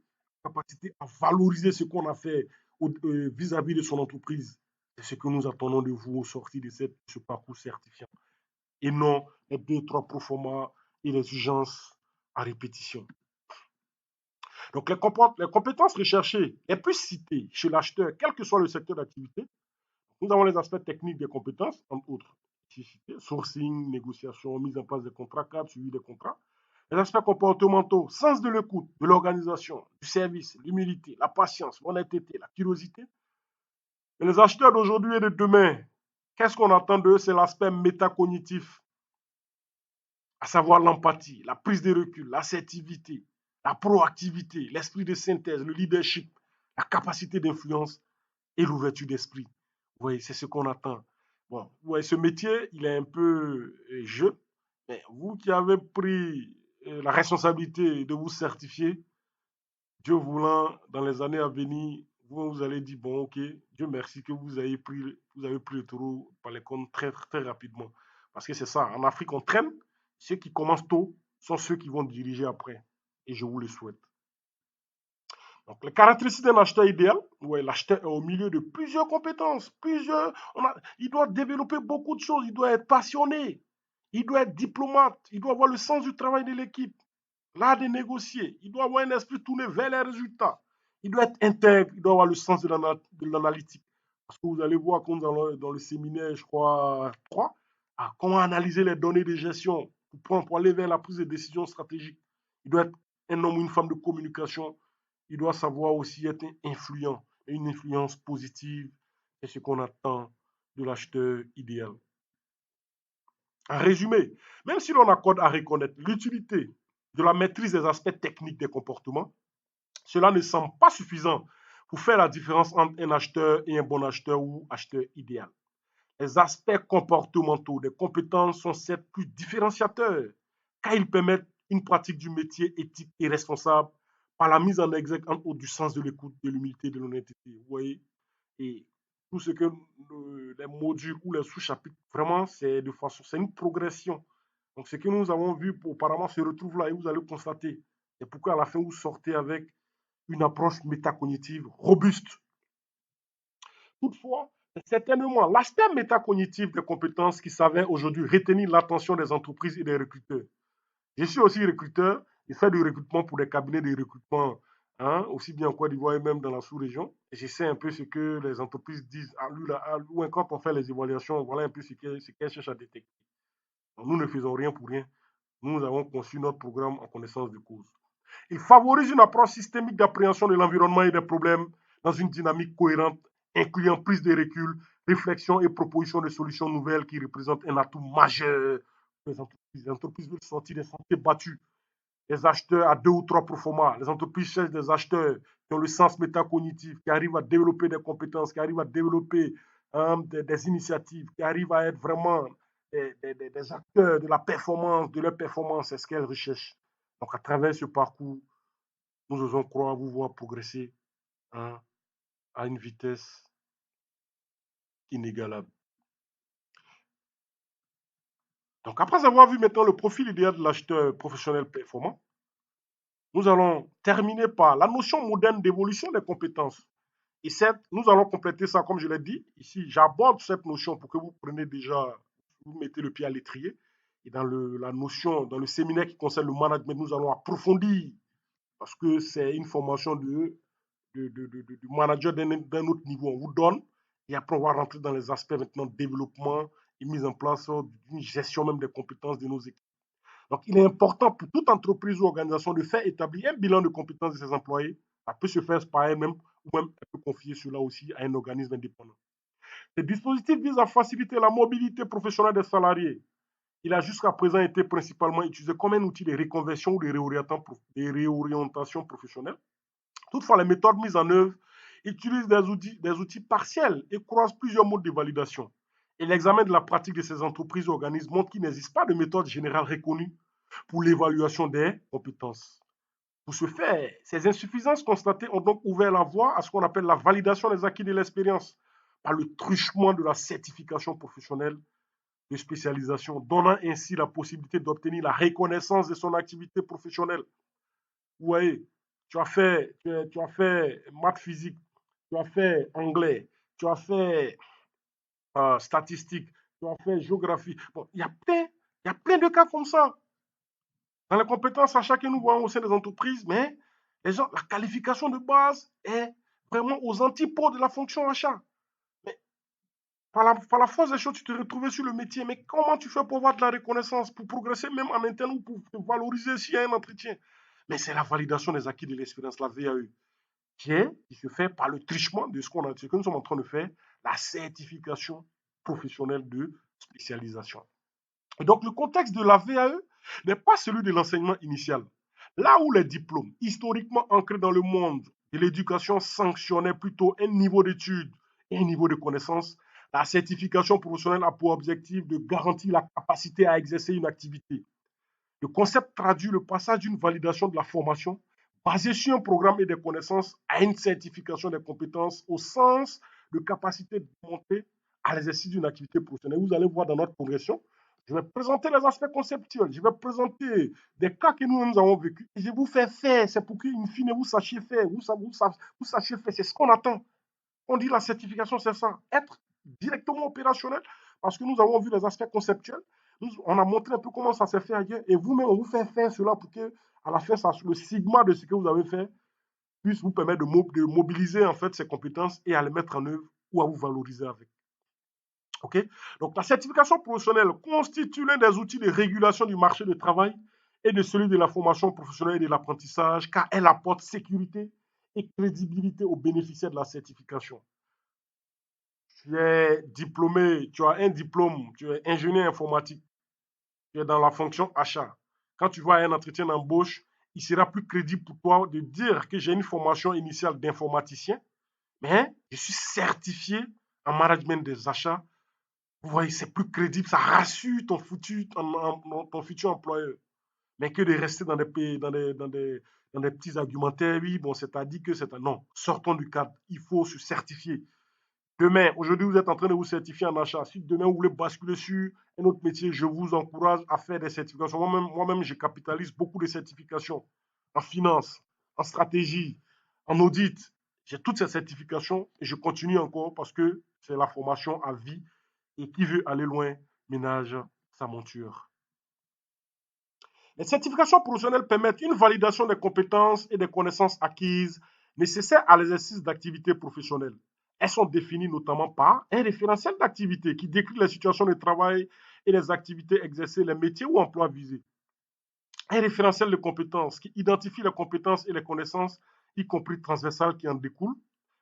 la capacité à valoriser ce qu'on a fait vis-à-vis de son entreprise. C'est ce que nous attendons de vous au sortir de ce parcours certifiant. Et non les 2, 3 proformas et les urgences à répétition. Donc, les compétences recherchées les plus citées chez l'acheteur, quel que soit le secteur d'activité, nous avons les aspects techniques des compétences, entre autres, sourcing, négociation, mise en place des contrats cadres, suivi des contrats. Les aspects comportementaux, sens de l'écoute, de l'organisation, du service, l'humilité, la patience, l'honnêteté, la curiosité. Et les acheteurs d'aujourd'hui et de demain, qu'est-ce qu'on attend d'eux? C'est l'aspect métacognitif, à savoir l'empathie, la prise de recul, l'assertivité, la proactivité, l'esprit de synthèse, le leadership, la capacité d'influence et l'ouverture d'esprit. Oui, c'est ce qu'on attend. Bon, ouais, ce métier, il est un peu jeune, mais vous qui avez pris la responsabilité de vous certifier, Dieu voulant, dans les années à venir, vous allez dire, bon, ok, Dieu merci que vous avez pris le taureau par les cornes très, très rapidement. Parce que c'est ça, en Afrique, on traîne. Ceux qui commencent tôt sont ceux qui vont diriger après. Et je vous le souhaite. Donc, les caractéristiques d'un acheteur idéal, ouais, l'acheteur est au milieu de plusieurs compétences, il doit développer beaucoup de choses, il doit être passionné, il doit être diplomate, il doit avoir le sens du travail de l'équipe, l'art de négocier, il doit avoir un esprit tourné vers les résultats, Il doit être intègre, il doit avoir le sens de l'analytique. Parce que vous allez voir quand nous allons dans le séminaire, je crois, 3, comment analyser les données de gestion pour aller vers la prise de décision stratégique. Il doit être un homme ou une femme de communication. Il doit savoir aussi être influent. Et une influence positive, c'est ce qu'on attend de l'acheteur idéal. En résumé, même si l'on accorde à reconnaître l'utilité de la maîtrise des aspects techniques des comportements, cela ne semble pas suffisant pour faire la différence entre un acheteur et un bon acheteur ou acheteur idéal. Les aspects comportementaux des compétences sont certes plus différenciateurs, car ils permettent une pratique du métier éthique et responsable par la mise en exergue du sens de l'écoute, de l'humilité, de l'honnêteté. Vous voyez? Et tout ce que les modules ou les sous-chapitres, vraiment, c'est de façon, c'est une progression. Donc, ce que nous avons vu auparavant se retrouve là et vous allez constater. C'est pourquoi à la fin, vous sortez avec une approche métacognitive robuste. Toutefois, c'est certainement l'aspect métacognitif des compétences qui s'avère aujourd'hui retenir l'attention des entreprises et des recruteurs. Je suis aussi recruteur, je fais du recrutement pour des cabinets de recrutement, hein, aussi bien en Côte d'Ivoire et même dans la sous-région. Et je sais un peu ce que les entreprises disent à lui, ou quand on fait les évaluations, voilà un peu ce qu'elles cherchent à détecter. Donc, nous ne faisons rien pour rien. Nous avons conçu notre programme en connaissance de cause. Il favorise une approche systémique d'appréhension de l'environnement et des problèmes dans une dynamique cohérente, incluant prise de recul, réflexion et proposition de solutions nouvelles qui représentent un atout majeur pour les entreprises. Les entreprises veulent sortir des sentiers battus. Les acheteurs à 2 ou 3 proformas. Les entreprises cherchent des acheteurs qui ont le sens métacognitif, qui arrivent à développer des compétences, qui arrivent à développer des initiatives, qui arrivent à être vraiment des acteurs de la performance, de leur performance. C'est ce qu'elles recherchent. Donc, à travers ce parcours, nous osons croire vous voir progresser, hein, à une vitesse inégalable. Donc, après avoir vu maintenant le profil idéal de l'acheteur professionnel performant, nous allons terminer par la notion moderne d'évolution des compétences. Et certes, nous allons compléter ça, comme je l'ai dit. Ici, j'aborde cette notion pour que vous preniez déjà, vous mettez le pied à l'étrier. Et dans la notion, dans le séminaire qui concerne le management, nous allons approfondir parce que c'est une formation de manager d'un autre niveau. On vous donne et après on va rentrer dans les aspects maintenant de développement et mise en place d'une gestion même des compétences de nos équipes. Donc il est important pour toute entreprise ou organisation de faire établir un bilan de compétences de ses employés. Ça peut se faire par elle-même ou même elle peut confier cela aussi à un organisme indépendant. Ce dispositif vise à faciliter la mobilité professionnelle des salariés. Il a jusqu'à présent été principalement utilisé comme un outil de reconversion ou de réorientation professionnelle. Toutefois, les méthodes mises en œuvre utilisent des outils partiels et croisent plusieurs modes de validation. Et l'examen de la pratique de ces entreprises ou organismes montre qu'il n'existe pas de méthode générale reconnue pour l'évaluation des compétences. Pour ce faire, ces insuffisances constatées ont donc ouvert la voie à ce qu'on appelle la validation des acquis de l'expérience par le truchement de la certification professionnelle de spécialisation, donnant ainsi la possibilité d'obtenir la reconnaissance de son activité professionnelle. Vous voyez, tu as fait maths physique, tu as fait anglais, tu as fait statistique, tu as fait géographie. Bon, il y a plein de cas comme ça. Dans les compétences à chacun, nous voyons au sein des entreprises, mais les gens, la qualification de base est vraiment aux antipodes de la fonction achat. Mais par la force des choses, tu te retrouves sur le métier. Mais comment tu fais pour avoir de la reconnaissance, pour progresser même en interne ou pour te valoriser s'il y a un entretien? Mais c'est la validation des acquis de l'expérience, la VAE, qui se fait par le trichement de ce que nous sommes en train de faire, la certification professionnelle de spécialisation. Et donc, le contexte de la VAE n'est pas celui de l'enseignement initial. Là où les diplômes, historiquement ancrés dans le monde de l'éducation, sanctionnaient plutôt un niveau d'études et un niveau de connaissance, la certification professionnelle a pour objectif de garantir la capacité à exercer une activité. Le concept traduit le passage d'une validation de la formation basée sur un programme et des connaissances à une certification des compétences au sens de capacité de monter à l'exercice d'une activité professionnelle. Vous allez voir dans notre progression, je vais présenter les aspects conceptuels, je vais présenter des cas que nous avons vécus et je vais vous faire faire. C'est pour qu'in fine, vous sachiez faire, vous sachiez faire. C'est ce qu'on attend. On dit la certification, c'est ça. Être directement opérationnel parce que nous avons vu les aspects conceptuels. On a montré un peu comment ça s'est fait ailleurs et vous-même, on vous fait faire cela pour que, à la fin, le sigma de ce que vous avez fait puisse vous permettre de mobiliser en fait ces compétences et à les mettre en œuvre ou à vous valoriser avec. OK? Donc, la certification professionnelle constitue l'un des outils de régulation du marché du travail et de celui de la formation professionnelle et de l'apprentissage, car elle apporte sécurité et crédibilité aux bénéficiaires de la certification. Tu es diplômé, tu as un diplôme, tu es ingénieur informatique, tu es dans la fonction achat. Quand tu vas à un entretien d'embauche, il sera plus crédible pour toi de dire que j'ai une formation initiale d'informaticien, mais je suis certifié en management des achats. Vous voyez, c'est plus crédible, ça rassure ton futur employeur. Mais que de rester dans des, dans des petits argumentaires, oui, bon, c'est-à-dire que c'est un... Non, sortons du cadre, il faut se certifier. Demain, aujourd'hui, vous êtes en train de vous certifier en achat. Si demain, vous voulez basculer sur un autre métier, je vous encourage à faire des certifications. Moi-même, je capitalise beaucoup de certifications en finance, en stratégie, en audit. J'ai toutes ces certifications et je continue encore parce que c'est la formation à vie et qui veut aller loin ménage sa monture. Les certifications professionnelles permettent une validation des compétences et des connaissances acquises nécessaires à l'exercice d'activités professionnelles. Elles sont définies notamment par un référentiel d'activité qui décrit les situations de travail et les activités exercées, les métiers ou emplois visés. Un référentiel de compétences qui identifie les compétences et les connaissances, y compris transversales, qui en découlent,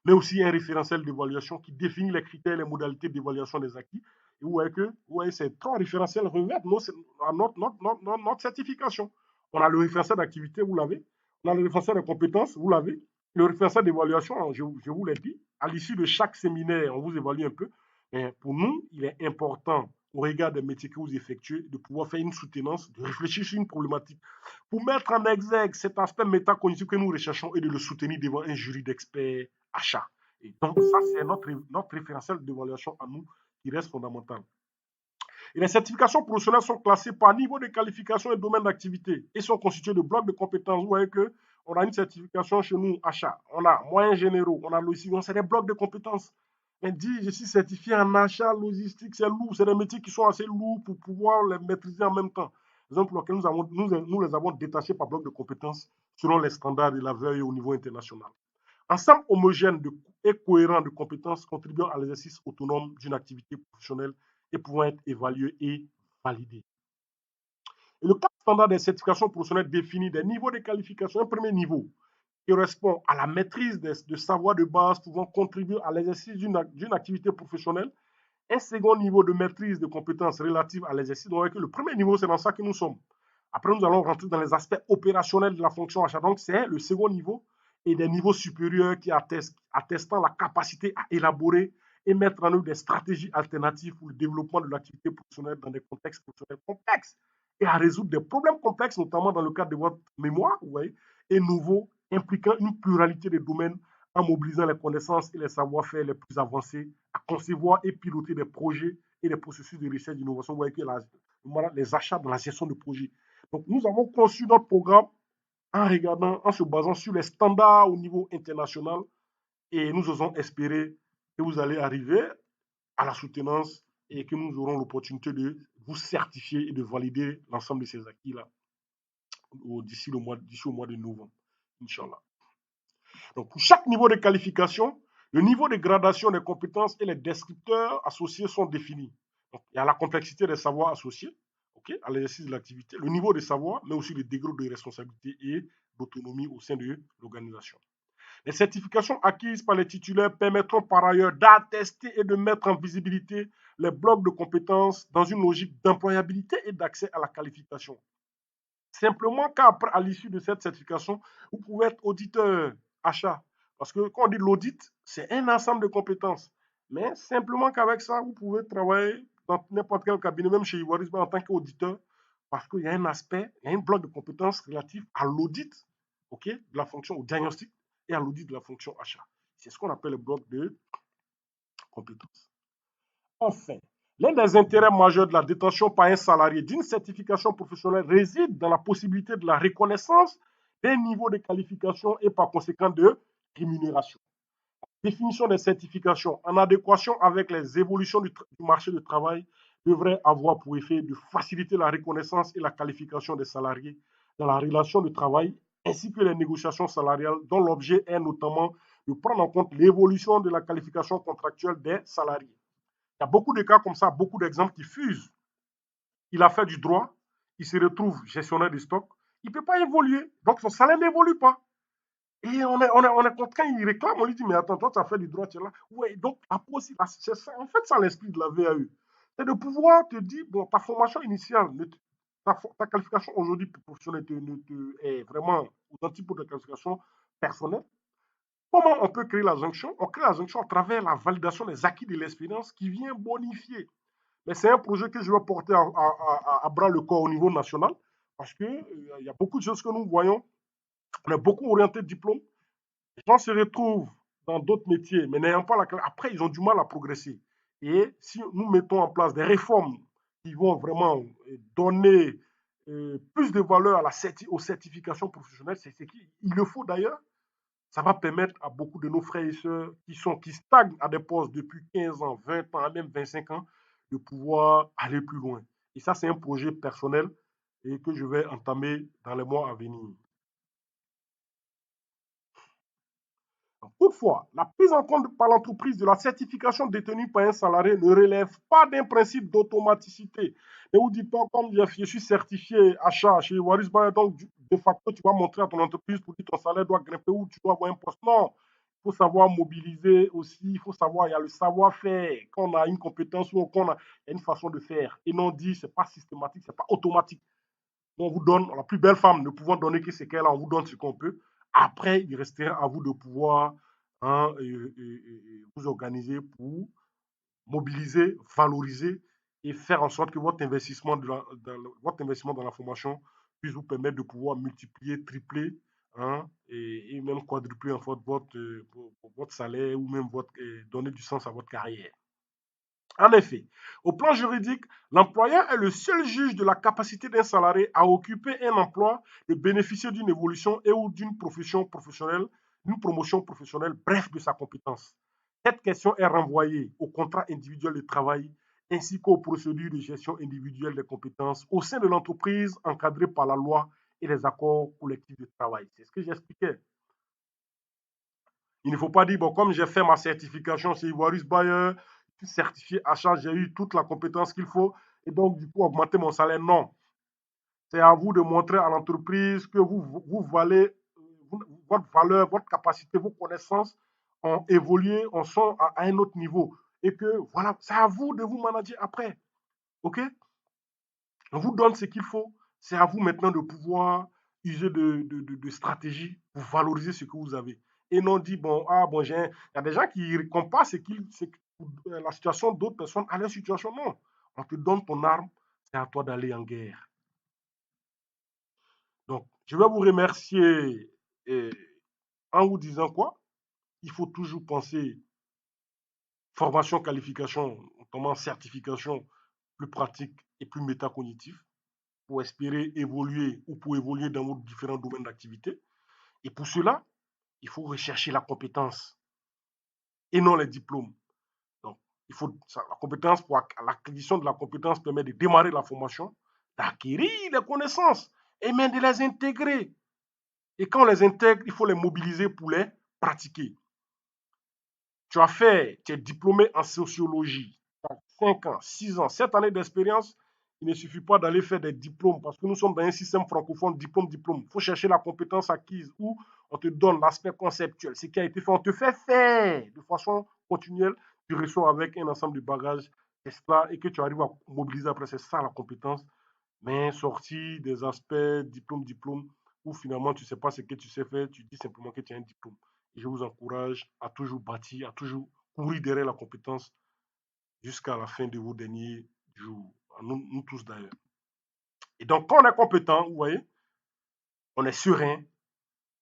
mais aussi un référentiel d'évaluation qui définit les critères et les modalités d'évaluation des acquis. Et vous voyez que ces trois référentiels revêtent notre certification. On a le référentiel d'activité, vous l'avez. On a le référentiel de compétences, vous l'avez. Le référentiel d'évaluation, je vous l'ai dit. À l'issue de chaque séminaire, on vous évalue un peu. Mais pour nous, il est important, au regard des métiers que vous effectuez, de pouvoir faire une soutenance, de réfléchir sur une problématique pour mettre en exergue cet aspect métacognitif que nous recherchons et de le soutenir devant un jury d'experts achats. Et donc, ça, c'est notre référentiel d'évaluation à nous qui reste fondamental. Et les certifications professionnelles sont classées par niveau de qualification et domaine d'activité et sont constituées de blocs de compétences. Vous voyez qu'on a une certification chez nous, achat, on a moyens généraux, on a logistique, c'est des blocs de compétences. Mais dit, je suis certifié en achat, logistique, c'est lourd, c'est des métiers qui sont assez lourds pour pouvoir les maîtriser en même temps. Raison pour laquelle nous les avons détachés par bloc de compétences selon les standards de la veille au niveau international. Ensemble homogène et cohérent de compétences contribuant à l'exercice autonome d'une activité professionnelle et pouvant être évalué et validé. Et le cadre standard des certifications professionnelles définit des niveaux de qualification. Un premier niveau qui correspond à la maîtrise de savoirs de base pouvant contribuer à l'exercice d'une activité professionnelle. Un second niveau de maîtrise de compétences relatives à l'exercice. Donc, le premier niveau, c'est dans ça que nous sommes. Après, nous allons rentrer dans les aspects opérationnels de la fonction achat. Donc, c'est le second niveau et des niveaux supérieurs qui attestant la capacité à élaborer et mettre en œuvre des stratégies alternatives pour le développement de l'activité professionnelle dans des contextes professionnels complexes et à résoudre des problèmes complexes, notamment dans le cadre de votre mémoire, vous voyez, et nouveaux, impliquant une pluralité de domaines en mobilisant les connaissances et les savoir-faire les plus avancés, à concevoir et piloter des projets et des processus de recherche et d'innovation. Vous voyez que les achats dans la gestion de projets. Donc, nous avons conçu notre programme en se basant sur les standards au niveau international et nous osons espérer que vous allez arriver à la soutenance et que nous aurons l'opportunité de vous certifier et de valider l'ensemble de ces acquis-là d'ici au mois de novembre, Inch'Allah. Donc, pour chaque niveau de qualification, le niveau de gradation des compétences et les descripteurs associés sont définis. Donc, il y a la complexité des savoirs associés à l'exercice de l'activité, le niveau de savoir, mais aussi le degré de responsabilité et d'autonomie au sein de l'organisation. Les certifications acquises par les titulaires permettront par ailleurs d'attester et de mettre en visibilité les blocs de compétences dans une logique d'employabilité et d'accès à la qualification. Simplement qu'après, à l'issue de cette certification, vous pouvez être auditeur achat. Parce que quand on dit l'audit, c'est un ensemble de compétences. Mais simplement qu'avec ça, vous pouvez travailler dans n'importe quel cabinet, même chez Ivoris, en tant qu'auditeur, parce qu'il y a un aspect, il y a un bloc de compétences relatif à l'audit de la fonction, au diagnostic et à l'audit de la fonction achat. C'est ce qu'on appelle le bloc de compétences. Enfin, l'un des intérêts majeurs de la détention par un salarié d'une certification professionnelle réside dans la possibilité de la reconnaissance des niveaux de qualification et par conséquent de rémunération. La définition des certifications en adéquation avec les évolutions du marché du travail devrait avoir pour effet de faciliter la reconnaissance et la qualification des salariés dans la relation de travail ainsi que les négociations salariales dont l'objet est notamment de prendre en compte l'évolution de la qualification contractuelle des salariés. Il y a beaucoup de cas comme ça, beaucoup d'exemples qui fusent. Il a fait du droit, il se retrouve gestionnaire de stock, il ne peut pas évoluer, donc son salaire n'évolue pas. Et on est contraint, il réclame, on lui dit, mais attends, toi, tu as fait du droit, tu es là. Oui, donc, c'est ça, en fait, ça l'esprit de la VAE. C'est de pouvoir te dire, bon, ta formation initiale, ta qualification aujourd'hui professionnelle est vraiment authentique pour ta qualification personnelle. Comment on peut créer la jonction? On crée la jonction à travers la validation des acquis de l'expérience qui vient bonifier. Mais c'est un projet que je vais porter à bras le corps au niveau national parce qu'il y a beaucoup de choses que nous voyons. On est beaucoup orienté diplôme. Les gens se retrouvent dans d'autres métiers, mais n'ayant pas la classe. Après, ils ont du mal à progresser. Et si nous mettons en place des réformes qui vont vraiment donner plus de valeur aux certifications professionnelles, c'est ce qu'il le faut d'ailleurs. Ça va permettre à beaucoup de nos frères et sœurs qui stagnent à des postes depuis 15 ans, 20 ans, même 25 ans, de pouvoir aller plus loin. Et ça, c'est un projet personnel et que je vais entamer dans les mois à venir. Toutefois, la prise en compte par l'entreprise de la certification détenue par un salarié ne relève pas d'un principe d'automaticité. Ne vous dites pas, comme je suis certifié achat chez Waris Bayer, donc de facto, tu vas montrer à ton entreprise pour dire que ton salaire doit grimper ou tu dois avoir un poste. Non, il faut savoir mobiliser aussi, il faut savoir, il y a le savoir-faire. Quand on a une compétence ou quand on a une façon de faire, et non dit, ce n'est pas systématique, ce n'est pas automatique. On vous donne, la plus belle femme, ne pouvant donner que ce qu'elle a, on vous donne ce qu'on peut. Après, il restera à vous de pouvoir vous organiser pour mobiliser, valoriser et faire en sorte que votre investissement, votre investissement dans la formation puisse vous permettre de pouvoir multiplier, tripler et même quadrupler en fait votre salaire ou même donner du sens à votre carrière. En effet, au plan juridique, l'employeur est le seul juge de la capacité d'un salarié à occuper un emploi, de bénéficier d'une évolution et ou d'une profession professionnelle, d'une promotion professionnelle, bref, de sa compétence. Cette question est renvoyée au contrat individuel de travail ainsi qu'aux procédures de gestion individuelle des compétences au sein de l'entreprise encadrées par la loi et les accords collectifs de travail. C'est ce que j'expliquais. Il ne faut pas dire, bon, comme j'ai fait ma certification chez Ivoirus Bayer, je suis certifié achat, j'ai eu toute la compétence qu'il faut, et donc, du coup, augmenter mon salaire. Non. C'est à vous de montrer à l'entreprise que vous valez, votre valeur, votre capacité, vos connaissances ont évolué, on sont à un autre niveau. Et que, voilà, c'est à vous de vous manager après. OK? On vous donne ce qu'il faut. C'est à vous maintenant de pouvoir user de stratégies pour valoriser ce que vous avez. Et non dit, bon, il y a des gens qui comparent la situation d'autres personnes à leur situation. Non. On te donne ton arme, c'est à toi d'aller en guerre. Donc, je vais vous remercier en vous disant quoi? Il faut toujours penser formation, qualification, notamment certification plus pratique et plus métacognitive pour espérer évoluer ou pour évoluer dans vos différents domaines d'activité. Et pour cela, il faut rechercher la compétence et non les diplômes. Donc, la compétence, pour l'acquisition de la compétence permet de démarrer la formation, d'acquérir les connaissances et même de les intégrer. Et quand on les intègre, il faut les mobiliser pour les pratiquer. Tu es diplômé en sociologie, tu as 5 ans, 6 ans, 7 années d'expérience. Il ne suffit pas d'aller faire des diplômes parce que nous sommes dans un système francophone, diplôme, diplôme. Il faut chercher la compétence acquise où on te donne l'aspect conceptuel, ce qui a été fait. On te fait faire de façon continuelle. Tu ressors avec un ensemble de bagages et que tu arrives à mobiliser après. C'est ça la compétence. Mais sorti des aspects diplôme, diplôme, où finalement tu ne sais pas ce que tu sais faire, tu dis simplement que tu as un diplôme. Et je vous encourage à toujours bâtir, à toujours courir derrière la compétence jusqu'à la fin de vos derniers jours. Nous tous d'ailleurs. Et donc, quand on est compétent, vous voyez, on est serein,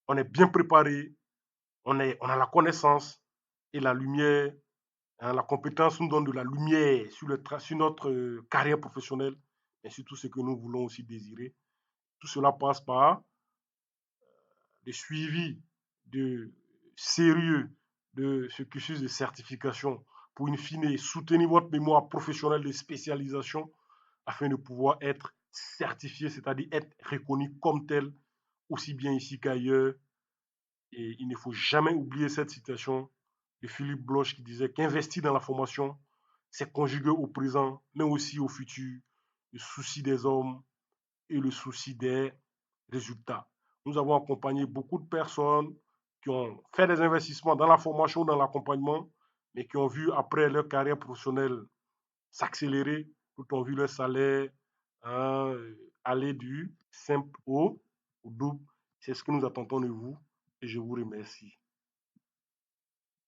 on est bien préparé, on a la connaissance et la lumière. La compétence nous donne de la lumière sur notre carrière professionnelle et sur tout ce que nous voulons aussi désirer. Tout cela passe par de suivi, de sérieux de ce cursus de certification pour in fine soutenir votre mémoire professionnelle de spécialisation afin de pouvoir être certifié, c'est-à-dire être reconnu comme tel aussi bien ici qu'ailleurs. Et il ne faut jamais oublier cette citation de Philippe Bloch qui disait qu'investir dans la formation, c'est conjuguer au présent, mais aussi au futur, le souci des hommes et le souci des résultats. Nous avons accompagné beaucoup de personnes qui ont fait des investissements dans la formation, dans l'accompagnement, mais qui ont vu après leur carrière professionnelle s'accélérer, tout ont vu leur salaire hein, aller du simple au double. C'est ce que nous attendons de vous et je vous remercie.